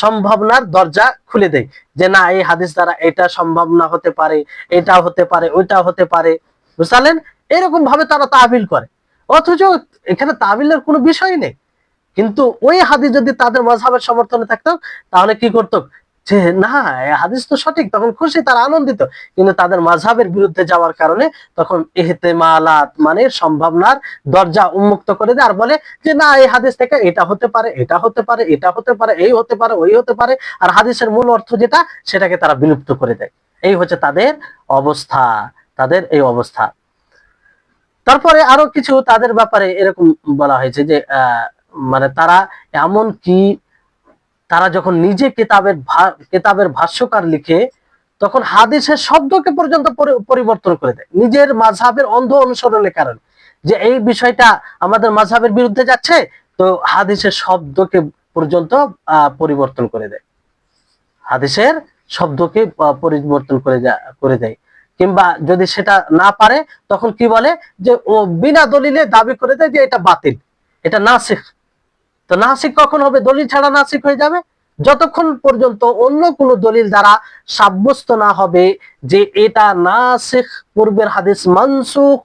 S1: সম্ভাবনার দরজা খুলে দেয় যে না এই হাদিস দ্বারা এটা সম্ভব না হতে পারে, এটা হতে পারে, ওইটা হতে পারে, বুঝলেন? এরকম ভাবে তারা তাবিল করে, অথচ এখানে তাবিলের কোনো বিষয় নেই। কিন্তু ওই হাদিস যদি তাদের মাযহাবের সমর্থনে থাকতো তাহলে কি করতো, যে না হাদিস তো সঠিক, তখন খুশি, তারা আনন্দিত। কিন্তু তাদের মাযহাবের বিরুদ্ধে যাওয়ার কারণে তখন ইহতেমালাত মানে সম্ভাবনার দরজা উন্মুক্ত করে দেয় আর বলে যে না এই হাদিস থেকে এটা হতে পারে, এটা হতে পারে, এটা হতে পারে, এই হতে পারে, ওই হতে পারে, আর হাদিসের মূল অর্থ যেটা সেটাকে তারা বিলুপ্ত করে দেয়। এই হচ্ছে তাদের অবস্থা, তাদের এই অবস্থা। তারপরে আরো কিছু তাদের ব্যাপারে এরকম বলা হয়েছে যে মানে তারা এমন কি, তারা যখন নিজে কিতাবের ভাষ্যকার লিখে তখন হাদিসের শব্দকে পর্যন্ত পরিবর্তন করে দেয় নিজের মাযহাবের অন্ধ অনুসরণের কারণে, যে এই বিষয়টা আমাদের মাযহাবের বিরুদ্ধে যাচ্ছে, তো হাদিসের শব্দকে পর্যন্ত পরিবর্তন করে দেয়, হাদিসের শব্দকে পরিবর্তন করে দেয়। কিংবা যদি সেটা না পারে তখন কি বলে যে ও বিনা দলিলে দাবি করে দেয় যে এটা বাতিল, এটা নাসিখ। তো নাসিক কখন হবে? দলিল ছাড়া নাসিক হয়ে যাবে যতক্ষণ পর্যন্ত অন্য কোনো দলিল দ্বারা সাব্যস্ত না হবে যে এটা নাসিখ, পূর্বের হাদিস মানসুখ।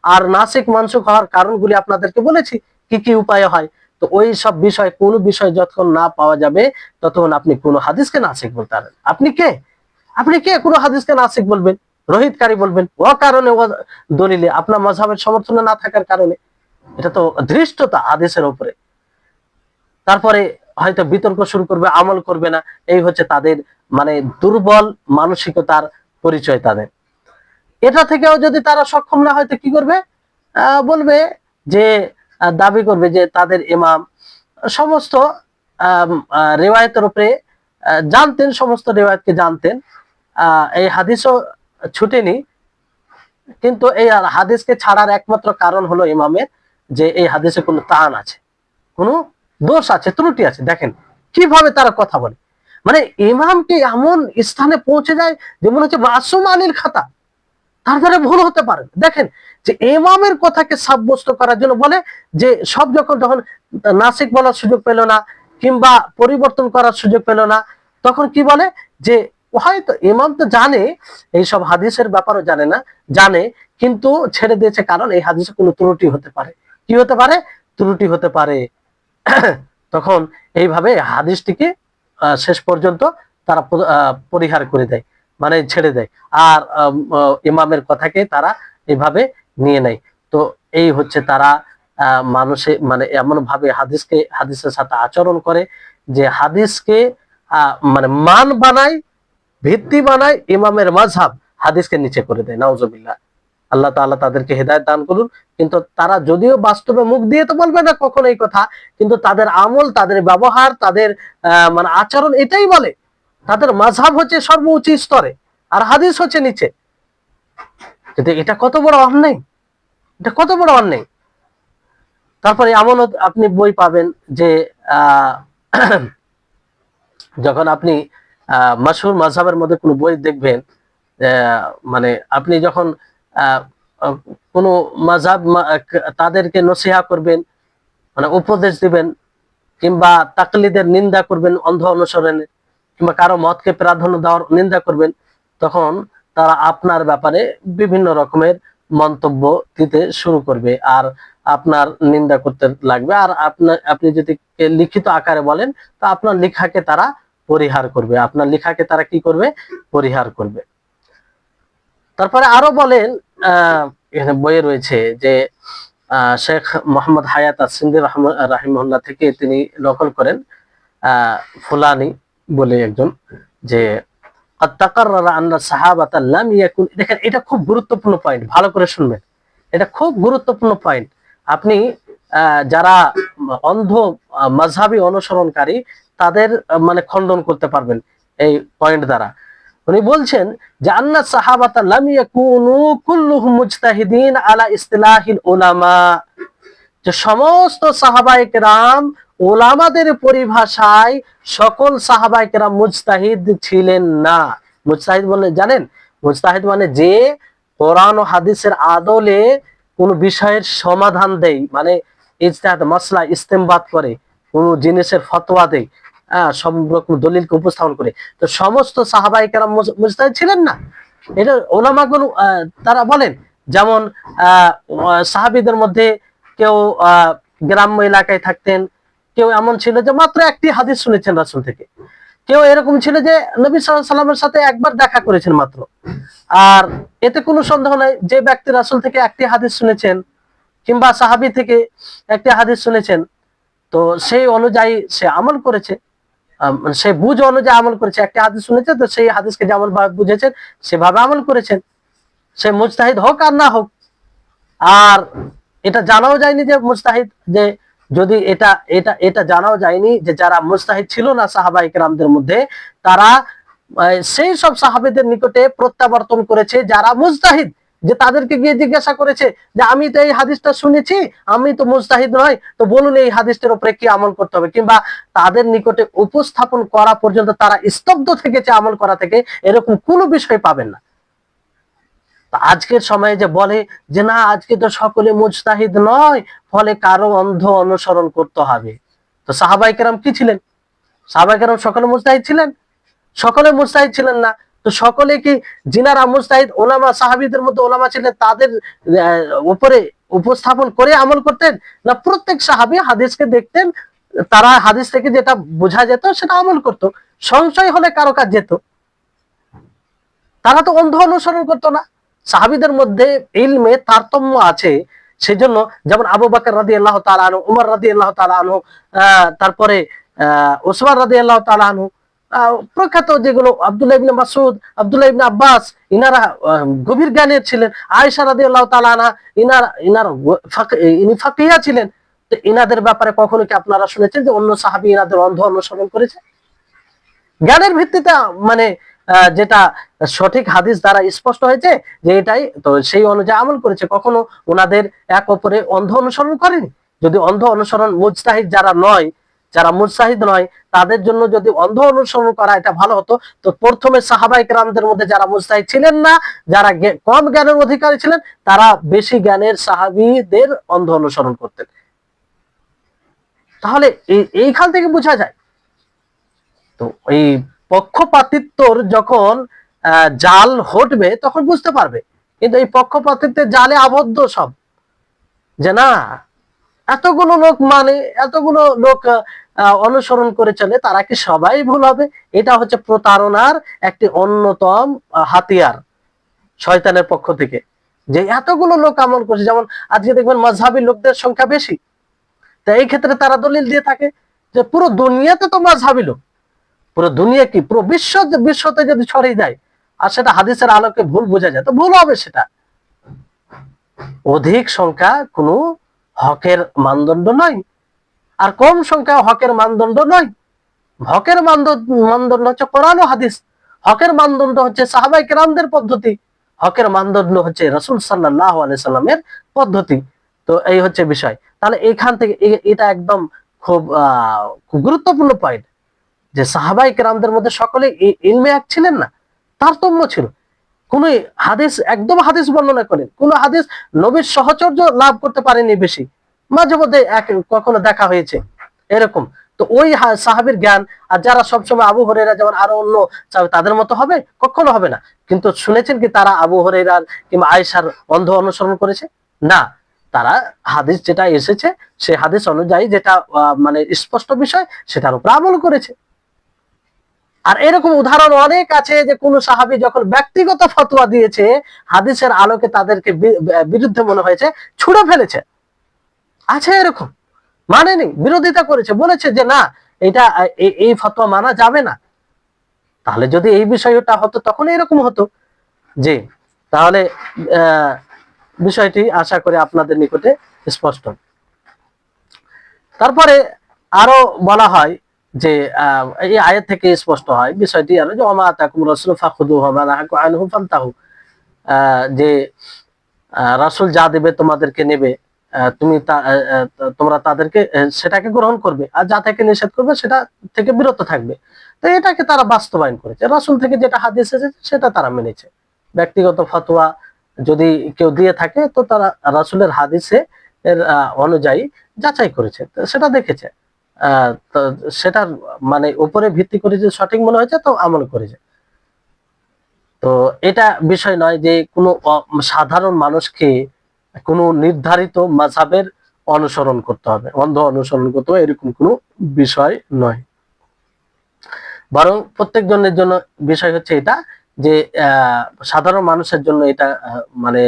S1: আর নাসিক মানসুখ হওয়ার কারণগুলি আপনাদেরকে বলেছি কি কি উপায়ে হয়। তো ওই সব বিষয়, কোন বিষয় যতক্ষণ না পাওয়া যাবে ততক্ষণ আপনি কোনো হাদিসকে নাসিক বলতে পারেন। আপনি কে? আপনি কে কোনো হাদিসকে নাসিক বলবেন, রহিতকারী বলবেন? ও কারণে ও দলিলে আপনার মাযহাবের সমর্থনে না থাকার কারণে, এটা তো ধৃষ্টতা হাদিসের উপরে। তারপরে হয়তো বিতর্ক শুরু করবে, আমল করবে না। এই হচ্ছে তাদের মানে দুর্বল মানসিকতার পরিচয় তাদের। এটা থেকেও যদি তারা সক্ষম না হয় তো কি করবে? বলবে যে দাবি করবে যে তাদের ইমাম সমস্ত রিওয়ায়াতের উপরে জানতেন, সমস্ত রিওয়ায়াতকে জানতেন, এই হাদিসও ছুটেনি, কিন্তু এই হাদিসকে ছাড়ার একমাত্র কারণ হলো ইমামের যে এই হাদিসে কোনো তান আছে, কোনো দোষ আছে, ত্রুটি আছে। দেখেন কিভাবে তারা কথা বলে, মানে ইমামকে এমন স্থানে পৌঁছে যায় যে মনে হচ্ছে মাসুম আলীর খাতা, তার দ্বারা ভুল হতে পারে। দেখেন যে ইমামের কথাকে সাব্যস্ত করার জন্য বলে যে সব যখন নাসিক বলার সুযোগ পেল না কিংবা পরিবর্তন করার সুযোগ পেল না, তখন কি বলে যে হয়তো ইমাম তো জানে, এইসব হাদিসের ব্যাপারও জানে না, জানে কিন্তু ছেড়ে দিয়েছে কারণ এই হাদিসে কোনো ত্রুটি হতে পারে। কি হতে পারে? ত্রুটি হতে পারে। তখন এইভাবে হাদিসটিকে শেষ পর্যন্ত তারা পরিহার করে দেয়, মানে ছেড়ে দেয়, আর ইমামের কথাকে তারা এইভাবে নিয়ে নেয়। তো এই হচ্ছে তারা মানুষে মানে এমন ভাবে হাদিসের সাথে আচরণ করে যে হাদিসকে মানে মান বানায়, ভিত্তি বানায়, ইমামের মাযহাব হাদিসকে নিচে করে দেয়। নাউজুবিল্লাহ। আল্লাহ তাআলা তাদেরকে হেদায়েত দান করুন। কিন্তু তারা যদিও বাস্তবে মুখ দিয়ে তো বলবে না কখনো এই কথা, কিন্তু তাদের আমল, তাদের ব্যবহার, তাদের মানে আচরণ এটাই বলে তাদের মাযহাব হচ্ছে সর্বোচ্চ স্তরে আর হাদিস হচ্ছে নিচে। কিন্তু এটা কত বড় অন্যায়, এটা কত বড় অন্যায়। তারপরে এমন আপনি বই পাবেন যে যখন আপনি মাশহুর মাযহাবের মধ্যে কোনো বই দেখবেন, মানে আপনি যখন কোনো মাযহাব তাদেরকে নসিহা করবেন, মানে উপদেশ দিবেন, কিংবা তাকলিদের নিন্দা করবেন, অন্ধ অনুসরণে, কিংবা কারো মতকে প্রাধান্য দেওয়ার নিন্দা করবেন, তখন তারা আপনার ব্যাপারে বিভিন্ন রকমের মন্তব্য দিতে শুরু করবে আর আপনার নিন্দা করতে লাগবে। আর আপনি যদি লিখিত আকারে বলেন তো আপনার লেখাকে তারা পরিহার করবে, আপনার লেখাকে তারা কি করবে, পরিহার করবে। তারপরে আরো বলেন, এখানে বইয়ে রয়েছে যে শেখ মোহাম্মদ হায়াত আসিন্দি রাহিমাহুল্লাহ থেকে তিনি নকল করেন, ফুলানি বলে একজন, যে দেখেন এটা খুব গুরুত্বপূর্ণ পয়েন্ট, ভালো করে শুনবেন, এটা খুব গুরুত্বপূর্ণ পয়েন্ট। আপনি যারা অন্ধ মাযহাবী অনুসরণকারী তাদের মানে খণ্ডন করতে পারবেন এই পয়েন্ট দ্বারা। উনি বলছেন যে আন্না সাহাবাতা লাম ইয়াকুনু কুল্লুহুম মুজতাহিদিন আলা ইসতিলাহিল উলামা, যে সমস্ত সাহাবায়ে কেরাম ওলামাদের পরিভাষায় সকল সাহাবায়ে কেরাম মুজতাহিদ ছিলেন না। মুজতাহিদ বলে জানেন, মুজতাহিদ মানে যে কোরআন ও হাদিসের আদলে কোন বিষয়ের সমাধান দেয়, মানে ইজতিহাদ মাসলা ইস্তেমবাদ করে, কোন জিনিসের ফতোয়া দেয়, সব রকম দলিলকে উপস্থাপন করে। তো সমস্ত সাহাবায়ে কেরাম মুজতাহিদ ছিলেন না, এটা ওলামাগণ তারা বলেন। যেমন সাহাবীদের মধ্যে কেউ গ্রাম্য এলাকায় থাকতেন, কেউ এমন ছিল যে মাত্র একটি হাদিস শুনেছেন রাসূল থেকে, কেউ এরকম ছিল যে নবী সাল্লাল্লাহু আলাইহি সাল্লামের সাথে একবার দেখা করেছেন মাত্র। আর এতে কোনো সন্দেহ নাই যে ব্যক্তি রাসূল থেকে একটি হাদিস শুনেছেন কিংবা সাহাবী থেকে একটি হাদিস শুনেছেন, তো সেই অনুযায়ী সে আমল করেছে, সে বুঝ অনুযায়ী আমল করেছে। একটা হাদিস শুনেছে তো সেই হাদিসকে যেমন ভাবে বুঝেছেন সেভাবে আমল করেছেন, সে মুজতাহিদ হোক আর না হোক। আর এটা জানাও যায়নি যে মুজতাহিদ, যে যদি এটা এটা এটা জানাও যায়নি যে যারা মুজতাহিদ ছিল না সাহাবায়ে কেরামদের মধ্যে, তারা সেই সব সাহাবীদের নিকটে প্রত্যাবর্তন করেছে যারা মুজতাহিদ, যে তাদেরকে গিয়ে জিজ্ঞাসা করেছে যে আমি তো এই হাদিসটা শুনেছি, আমি তো মুজতাহিদ নয়, তো বলুন এই হাদিসটার উপরে কি আমল করতে হবে। কিংবা তাদের নিকটে উপস্থাপন করা পর্যন্ত তারা স্তব্ধ থেকেছে আমল করা থেকে, এরকম কোনো বিষয় পাবেন না। আজকের সময়ে যে বলে যে না আজকে তো সকলে মুজতাহিদ নয়, ফলে কারো অন্ধ অনুসরণ করতে হবে। তো সাহাবায়ে কেরাম কি ছিলেন? সাহাবায়ে কেরাম সকলে মুজতাহিদ ছিলেন? সকলে মুজতাহিদ ছিলেন না। তো সকলে কি যিনারা মুজতাহিদ ওলামা, সাহাবীদের মধ্যে ওলামা ছিলেন, তাদের উপরে উপস্থাপন করে আমল করতেন? না প্রত্যেক সাহাবী হাদিসকে দেখতেন, তারা হাদিস থেকে যেটা বোঝা যেত সেটা আমল করত, সংশয় হলে কারো কাছে যেত। তারা তো অন্ধ অনুসরণ করতো না। সাহাবীদের মধ্যে ইলমে তারতম্য আছে, সেজন্য যেমন আবু বকর রাদিয়াল্লাহু তাআলা আনহু, উমর রাদিয়াল্লাহু তাআলা আনহু, তারপরে ওসমান রাদিয়াল্লাহু তাআলা আনহু, প্রখ্যাত যেগুলো আব্দুল্লাহ ইবনে মাসউদ, আব্দুল্লাহ ইবনে আব্বাস, ইনারা গভীর জ্ঞানের ছিলেন। আয়েশা রাদিয়াল্লাহু তাআলা আনহা, ইনারা ইনি ফাকিহা ছিলেন। তো ইনাদের ব্যাপারে কখনো কি আপনারা শুনেছেন যে অন্য সাহাবী ইনাদের অন্ধ অনুসরণ করেছে? জ্ঞানের ভিত্তিতে, মানে যেটা সঠিক হাদিস দ্বারা স্পষ্ট হয়েছে যে এটাই, তো সেই অনুযায়ী আমল করেছে, কখনো ওনাদের এক অপরে অন্ধ অনুসরণ করেনি। যদি অন্ধ অনুসরণ মুজতাহিদ যারা নয়, যারা মুজতাহিদ নয় তাদের জন্য যদি অন্ধ অনুসরণ করা এটা ভালো হতো, তো প্রথমে সাহাবায়ে কেরামদের মধ্যে যারা মুজতাহিদ ছিলেন না, যারা কম জ্ঞানের অধিকারী ছিলেন, তারা বেশি জ্ঞানের সাহাবীদের অন্ধ অনুসরণ করতেন। তাহলে এইখান থেকে বোঝা যায়, তো এই পক্ষপাতিত্বর যখন জাল হটবে তখন বুঝতে পারবে। কিন্তু এই পক্ষপাতিত্বের জালে আবদ্ধ সব, যে না এতগুলো লোক, মানে এতগুলো লোক অনুসরণ করে চলে, তারা কি সবাই ভুল হবে? এটা হচ্ছে প্রতারণার একটি অন্যতম হাতিয়ার শয়তানের পক্ষ থেকে, যে এতগুলো লোক আমল করছে। যেমন আজকে দেখবেন মাযহাবী লোকদের সংখ্যা বেশি, তো এই ক্ষেত্রে তারা দলিল দিয়ে থাকে যে পুরো দুনিয়াতে তো মাযহাবী লোক, পুরো দুনিয়া কি পুরো বিশ্বতে যদি ছড়িয়ে যায় আর সেটা হাদিসের আলোকে ভুল বোঝা যায়, তো ভুল হবে। সেটা অধিক সংখ্যা কোনো হকের মানদণ্ড নয়, আর কম সংখ্যা হকের মানদণ্ড নয়। হকের মানদণ্ড হচ্ছে কোরআন ও হাদিস, হকের মানদণ্ড হচ্ছে সাহাবায়ে কেরামদের পদ্ধতি, হকের মানদণ্ড হচ্ছে রাসূল সাল্লাল্লাহু আলাইহি সাল্লামের পদ্ধতি। তো এই হচ্ছে বিষয়। তাহলে এখান থেকে এটা একদম খুব গুরুত্বপূর্ণ পয়েন্ট, যে সাহাবায়ে কেরামদের মধ্যে সকলে ইলমে এক ছিলেন না, তারতম্য ছিল। কোন হাদিস একদম হাদিস বর্ণনা করেন, কোন হাদিস নবীর সহচর্য লাভ করতে পারেনি বেশি, মাঝে মধ্যে কখনো দেখা হয়েছে এরকম। তো ওই সাহাবীর জ্ঞান আর যারা সবসময় আবু হুরায়রা যেমন আরো অন্য তাদের মতো হবে, কখনো হবে না। কিন্তু শুনেছেন কি তারা আবু হুরায়রার কিংবা আয়েশার অন্ধ অনুসরণ করেছে? না, তারা হাদিস যেটা এসেছে সেই হাদিস অনুযায়ী যেটা মানে স্পষ্ট বিষয় সেটার উপর আমল করেছে। আর এরকম উদাহরণ অনেক আছে যে কোন সাহাবী যখন ব্যক্তিগত ফতোয়া দিয়েছে, হাদিসের আলোকে তাদেরকে বিরুদ্ধে মনে হয়েছে, ছুড়ে ফেলেছে। আছে এরকম, মানেনি, বিরোধিতা করেছে, বলেছে যে না, এটা এই ফতোয়া মানা যাবে না। তাহলে যদি এই বিষয়টা হতো তখন এরকম হতো। জি, তাহলে বিষয়টি আশা করি আপনাদের নিকটে স্পষ্ট। তারপরে আরো বলা হয় যে এই আয়াত থেকে স্পষ্ট হয় বিষয়টি, আর যে ওমা আতাকুম রাসূল ফাখুযুহু ওয়া মা নাহাকু আনহু ফান্তাহু, যে রাসূল যা দেবে তোমাদেরকে নেবে, তুমি তোমরা তাদেরকে সেটাকে গ্রহণ করবে, আর যা থেকে নিষেধ করবে সেটা থেকে বিরত থাকবে। তো এটাকে তারা বাস্তবায়ন করেছে, রাসূল থেকে যেটা হাদিস এসেছে সেটা তারা মেনেছে। ব্যক্তিগত ফতোয়া যদি কেউ দিয়ে থাকে তো তারা রাসূলের হাদিসে এর অনুযায়ী যাচাই করেছে, সেটা দেখেছে, তো সেটার মানে উপরে ভিত্তি করে যে সঠিক মনে হয়েছে তো আমল করেছে। তো এটা বিষয় নয় যে কোনো সাধারণ মানুষকে কোনো নির্ধারিত মাযহাবের অনুসরণ করতে হবে, অন্ধ অনুসরণ করতে হবে, এরকম কোনো বিষয় নয়। বরং প্রত্যেকজনের জন্য বিষয় হচ্ছে এটা যে সাধারণ মানুষের জন্য এটা মানে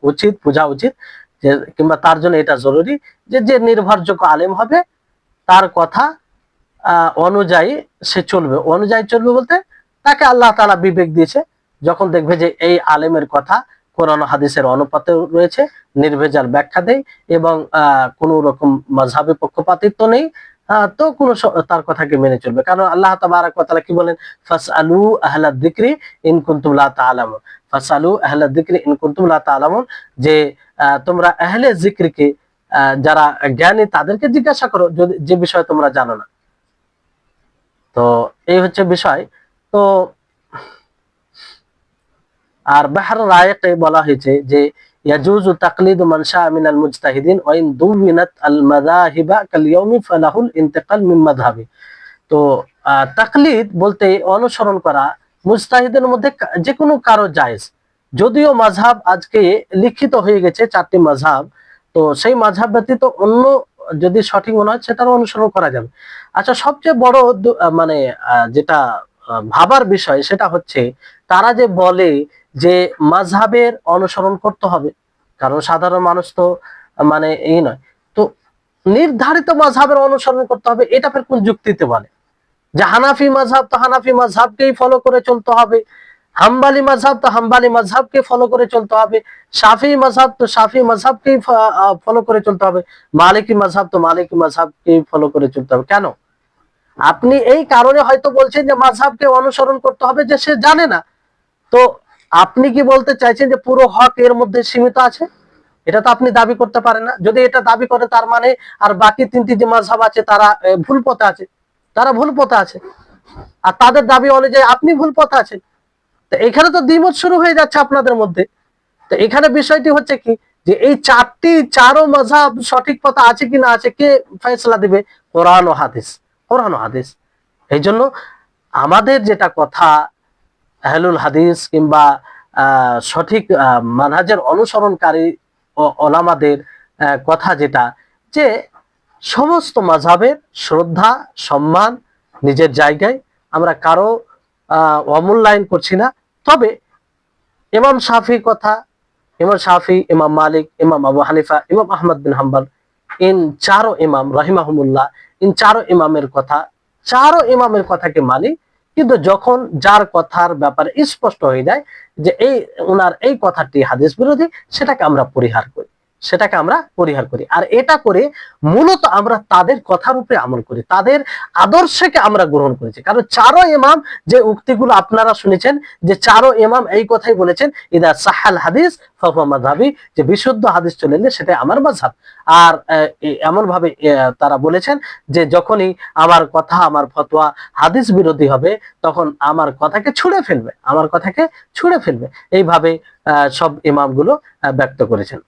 S1: উচিত, বোঝা উচিত যে, কিংবা তার জন্য এটা জরুরি যে যে নির্ভরযোগ্য আলেম হবে তার কথা অনুযায়ী সে চলবে। অনুযায়ী চলবে বলতে তাকে আল্লাহ তাআলা বিবেক দিয়েছে, যখন দেখবে যে এই আলেমের কথা কোরআন ও হাদিসের অনুপাতে রয়েছে, নির্ভেজাল ব্যাখ্যা দেয় এবং কোনো রকম মাযহাবী পক্ষপাতিত্ব নেই, তো কোন তার কথাকে মেনে চলবে। কারণ আল্লাহ তাবারাক ওয়া তাআলা কি বলেন, ফাসআলু আহলাদ যিকরি ইন কুনতুম লা তা'লামুন, ফাসআলু আহলাদ যিকরি ইন কুনতুম লা তা'লামুন, যে তোমরা আহলে যিকরকে, যারা জ্ঞানী তাদেরকে জিজ্ঞাসা করো যদি যে বিষয় তোমরা জানো না। তো এই হচ্ছে বিষয়। তো আর বাহর রায়কে বলা হয়েছে যে ইয়াজুজু তাকলিদু মান শাআ মিনাল মুজতাহিদিন ওয়া ইন দুবিনাত আল মাযাহিবা কাল ইয়াউমি ফালাহুল ইন্তিকাল মিন মাযহাবি। তো তাকলিদ বলতে অনুসরণ করা মুজতাহিদের মধ্যে যে কোনো কারো জায়েজ, যদিও মাযহাব আজকে লিখিত হয়ে গেছে 4টি মাযহাব, তো সেই মাযহাব ব্যতীত অন্য যদি সঠিক মনে হয় সেটার অনুসরণ করা যাবে। আচ্ছা, সবচেয়ে বড় মানে যেটা ভাবার বিষয় সেটা হচ্ছে তারা যে বলে যে মাযহাবের অনুসরণ করতে হবে, কারণ সাধারণ মানুষ তো মানে এই নয়, তো নির্ধারিত মাযহাবের অনুসরণ করতে হবে, এটা ফের কোন যুক্তিতে বলে? যে হানাফি মাযহাব তো হানাফি মাযহাবকেই ফলো করে চলতে হবে, হাম্বলি মাযহাব তো হাম্বলি মাযহাবকে ফলো করে চলতে হবে, শাফিঈ মাযহাব তো শাফিঈ মাযহাবকেই ফলো করে চলতে হবে, মালিকি মাযহাব তো মালিকি মাযহাবকেই ফলো করে চলতে হবে। কেন? আপনি এই কারণে হয়তো বলছেন যে মাযহাবকে অনুসরণ করতে হবে যে সে জানে না, তো আপনি কি বলতে চাইছেন যে পুরো হক এর মধ্যে সীমিত আছে? এটা তো আপনি দাবি করতে পারেন না। যদি এটা দাবি করে তার মানে আর বাকি 3টি যে মাযহাব আছে তারা ভুল পথে আছে, তারা ভুল পথে আছে, আর তাদের দাবি অনুযায়ী আপনি ভুল পথে আছেন। তো এখানে তো দ্বিমত শুরু হয়ে যাচ্ছে আপনাদের মধ্যে। তো এখানে বিষয়টি হচ্ছে কি যে এই চারো মাযহাব সঠিক পথে আছে কি না আছে কে ফয়সালা দিবে? কোরআন ও হাদিস, কোরআন ও হাদিস। এই জন্য আমাদের যেটা কথা, আহলুল হাদিস কিংবা সঠিক মানহাজের অনুসরণকারী ওলামাদের কথা যেটা, যে সমস্ত মাযহাবের শ্রদ্ধা সম্মান নিজের জায়গায়, আমরা কারো অমূল্যায়ন করছি না। তবে ইমাম শাফির কথা, ইমাম শাফি, ইমাম মালিক, ইমাম আবু হানিফা, ইমাম আহমদ বিন হাম্বল, ইন চারো ইমাম রাহিমাহুমুল্লাহ, ইন চারো ইমামের কথাকে মানি। কিন্তু যখন যার কথার ব্যাপারে স্পষ্ট হয়ে যায় যে এই ওনার এই কথাটি হাদিস বিরোধী, সেটাকে আমরা পরিহার করি, আর এটা করে মূলত আমরা তাদের কথার উপরে আমল করি, তাদের আদর্শকে আমরা গ্রহণ করেছি। কারণ চারো ইমাম যে উক্তিগুলো আপনারা শুনেছেন, যে চারো ইমাম এই কথাই বলেছেন, ইদা সাহাল হাদিস ফাহুয়া মাযহাবি, যে বিশুদ্ধ হাদিস চলে এলে সেটা আমার মাযহাব। আর এমন ভাবে তারা বলেছেন যে যখনই আমার কথা, আমার ফতোয়া হাদিস বিরোধী হবে তখন আমার কথাকে ছুঁড়ে ফেলবে, এইভাবে সব ইমামগুলো ব্যক্ত করেছেন।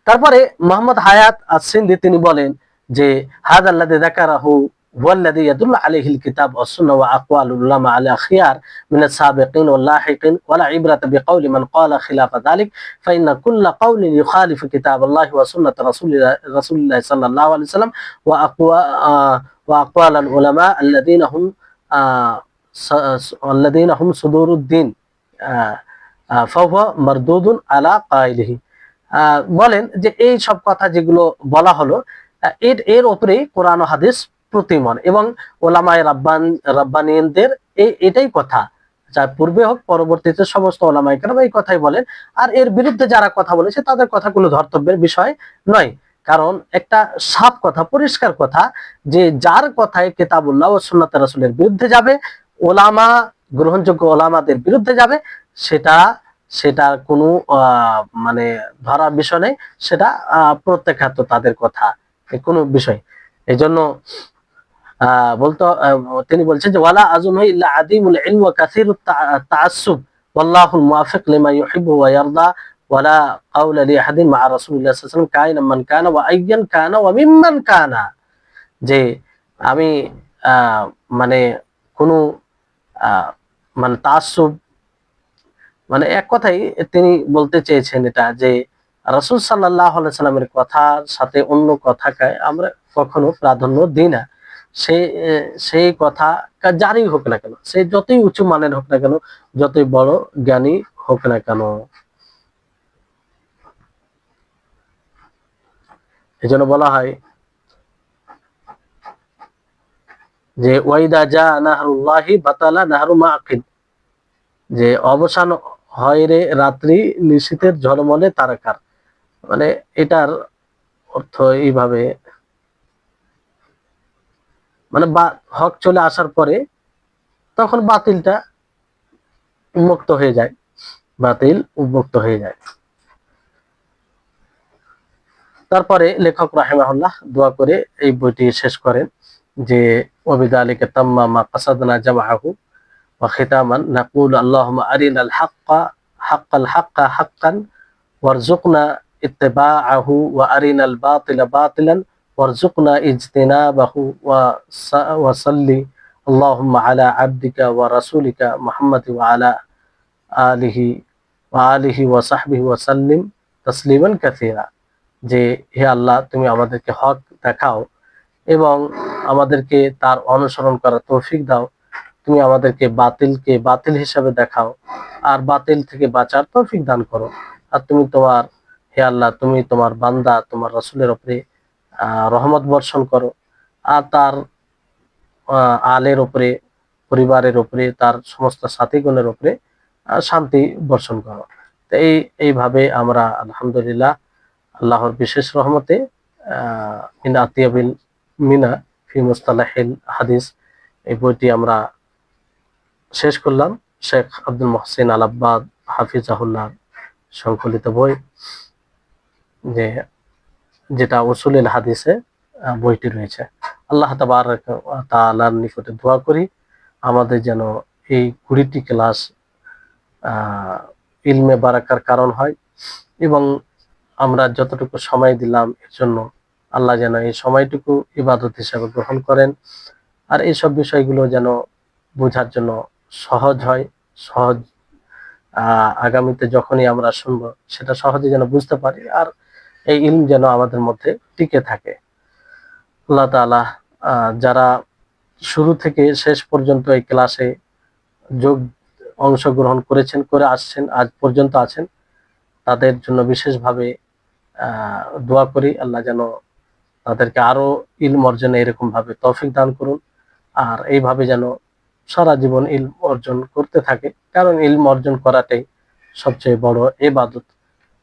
S1: তারপরে মোহাম্মদ হায়াত আস-সিন্ধি তিনি বলেন যে হাযাল্লাযী যাকারাহু হুয়াল্লাযী ইয়াদুল্লু আলাইহিল কিতাব ওয়াস সুন্নাহ ওয়া আকওয়ালুল উলামা আলা খিয়ার মিনাস সাবিকিন ওয়াল লাহিকিন ওয়া লা ইবরাতা বিকাউলি মান ক্বালা খিলাফা যালিক ফাইন্না কুল্লা কাউলিন ইউখালিফু কিতাবাল্লাহি ওয়া সুন্নাত রাসূলিল্লাহি সাল্লাল্লাহু আলাইহি ওয়াসাল্লাম ওয়া আকওয়ালাল উলামা আল্লাযীনা হুম আল্লাযীনা হুম সুদুরুদ্দিন ফাহুয়া মারদুদুন আলা কাইলিহি। বলেন যে এই সব কথা যেগুলো বলা হলো এর এর উপরেই কোরআন ও হাদিস প্রতিমন, এবং ওলামায়ে রাব্বানিয়িনদের এটাই কথা, যা পূর্বে হোক পরবর্তীতে সমস্ত ওলামায়ে কেরাম এই কথাই বলেন। আর এর বিরুদ্ধে যারা কথা বলেছে তাদের কথাগুলো ধর্তব্যের বিষয় নয়, কারণ একটা সাফ কথা, পরিষ্কার কথা, যে যার কথায় কিতাবুল্লাহ ও সুন্নাতে রাসূলের বিরুদ্ধে যাবে, ওলামা, গ্রহণযোগ্য ওলামাদের বিরুদ্ধে যাবে, সেটা সেটার কোনো মানে ধরার বিষয় নেই, সেটা প্রত্যাখ্যাত তাদের কথা, কোনো বিষয়। এই জন্য বলতো তিনি বলছেন যে ওয়ালা আযুমু ইল্লা আদিমুল ইলম ওয়া কাসীরুত তাআসসুব ওয়াল্লাহুল মুওয়াফিক লিমা ইউহিব্বু ওয়া ইয়ারদা ওয়ালা কাওলা লি আহাদিন মা রাসূলিল্লাহ সাল্লাল্লাহু আলাইহি ওয়াসাল্লাম কাইনাম মান কানা ওয়া আইয়ান কানা ওয়া মিম্মান কানা। যে আমি মানে কোনো মানে তাআসসুব, মানে এক কথাই তিনি বলতে চেয়েছেন এটা, যে রাসূল সাল্লাল্লাহু আলাইহি সাল্লামের কথার সাথে অন্য কথাকে আমরা কখনো প্রাধান্য দিই না। সে সেই কথা যারই হোক না কেন, সে যতই উঁচু মানের হোক না কেন, যতই বড় জ্ঞানী হোক না কেন। এজন্য বলা হয় যে ওয়াইদা জা নাহরুল্লাহি বাতালা নাহরু মাকিদ, যে অবসান হয় রে রাত্রি নিশীথের ঝলমলে তারকার। মানে এটার অর্থ এইভাবে, মানে হক চলে আসার পরে তখন বাতিলটা উন্মুক্ত হয়ে যায়, বাতিল উন্মুক্ত হয়ে যায়। তারপরে লেখক রাহিমাহুল্লাহ দোয়া করে এই বইটি শেষ করেন যে ওয়াবিযালিকা তাম্মা মা কাসাদনা জামাআহু ওয়া খিতামান নাকুলু আল্লাহুম্মা আরিনাল হাক্কাল হাক্কা হাক্কান ওয়ারযুকনা ইত্তিবাআহু ওয়া আরিনাল বাতিলা বাতিলান ওয়ারযুকনা ইজতিনাবাহু ওয়া সাল্লি আল্লাহুম্মা আলা আবদিকা ওয়া রাসূলিকা মুহাম্মাদ ওয়া আলা আলিহি ওয়া সাহবিহি ওয়া সাল্লিম তাসলিমান কাসীরা। যে হে আল্লাহ, তুমি আমাদেরকে হক দেখাও এবং আমাদেরকে তার অনুসরণ করার তৌফিক দাও, তুমি আমাদেরকে বাতিলকে বাতিল হিসাবে দেখাও আর বাতিল থেকে বাঁচার তৌফিক দান করো। আর তুমি তোমার, হে আল্লাহ, তুমি তোমার বান্দা তোমার রাসূলের উপরে রহমত বর্ষণ করো, আর তার আলের উপরে, পরিবারের উপরে, তার সমস্ত সাথীগণের উপরে শান্তি বর্ষণ করো। তো এইভাবে আমরা আলহামদুলিল্লাহ আল্লাহর বিশেষ রহমতে মিন আতিয়াবিল মিনা ফি মুস্তালাহিল হাদিস এই বইটি আমরা শেষ করলাম। শেখ আব্দুল মুহসিন আল আব্বাদ হাফিজাহুল্লাহ সংকলিত বই, যেটা উসুলুল হাদিসে বইটি রয়েছে। আল্লাহ তাবারক ওয়া তাআলার নিকটে দোয়া করি আমাদের যেন এই 20টি ক্লাস ইলমে বারাকার কারণ হয়, এবং আমরা যতটুকু সময় দিলাম এর জন্য আল্লাহ যেন এই সময়টুকু ইবাদত হিসাবে গ্রহণ করেন, আর এইসব বিষয়গুলো যেন বোঝার জন্য সহজ হয়, সহজ আগামীতে যখনই আমরা শুনবো সেটা সহজে যেন বুঝতে পারি, আর এই ইলম যেন আমাদের মধ্যে টিকে থাকে। আল্লাহ তাআলা যারা শুরু থেকে শেষ পর্যন্ত এই ক্লাসে অংশগ্রহণ করেছেন, করে আসছেন, আজ পর্যন্ত আছেন, তাদের জন্য বিশেষভাবে দোয়া করি আল্লাহ যেন তাদেরকে আরো ইলম অর্জনে এরকম ভাবে তৌফিক দান করুন, আর এইভাবে যেন সারা জীবন ইলম অর্জন করতে থাকে, কারণ ইলম অর্জন করাটাই সবচেয়ে বড় ইবাদত,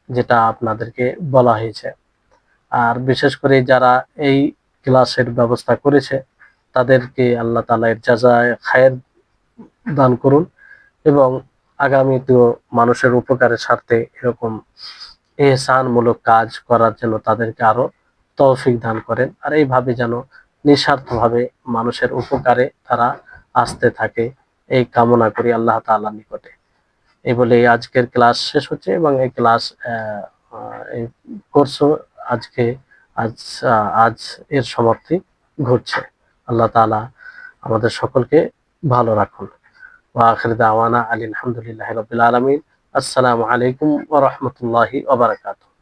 S1: যেটা আপনাদেরকে বলা হয়েছে। আর বিশেষ করে যারা এই ক্লাসের ব্যবস্থা করেছে তাদেরকে আল্লাহ তাআলা এর জাযায়ে খায়ের দান করুন, এবং আগামীতেও মানুষের উপকারের স্বার্থে এরকম ইহসানমূলক কাজ করার জন্য তাদেরকে আরো তৌফিক দান করেন, আর এইভাবে যেন নিঃস্বার্থভাবে মানুষের উপকারে তারা আসতে থাকে, এই কামনা করি আল্লাহ তাআলার নিকটে। এই বলে আজকের ক্লাস শেষ হচ্ছে, এবং এই ক্লাস এই কোর্সও আজকে আজ আজ এর সমাপ্তি ঘটছে। আল্লাহ তাআলা আমাদের সকলকে ভালো রাখুন। ওয়া আখির দাওয়ানা আলহামদুলিল্লাহি রাব্বিল আলামিন। আসসালামু আলাইকুম ওয়া রাহমাতুল্লাহি ওয়া বারাকাতুহু।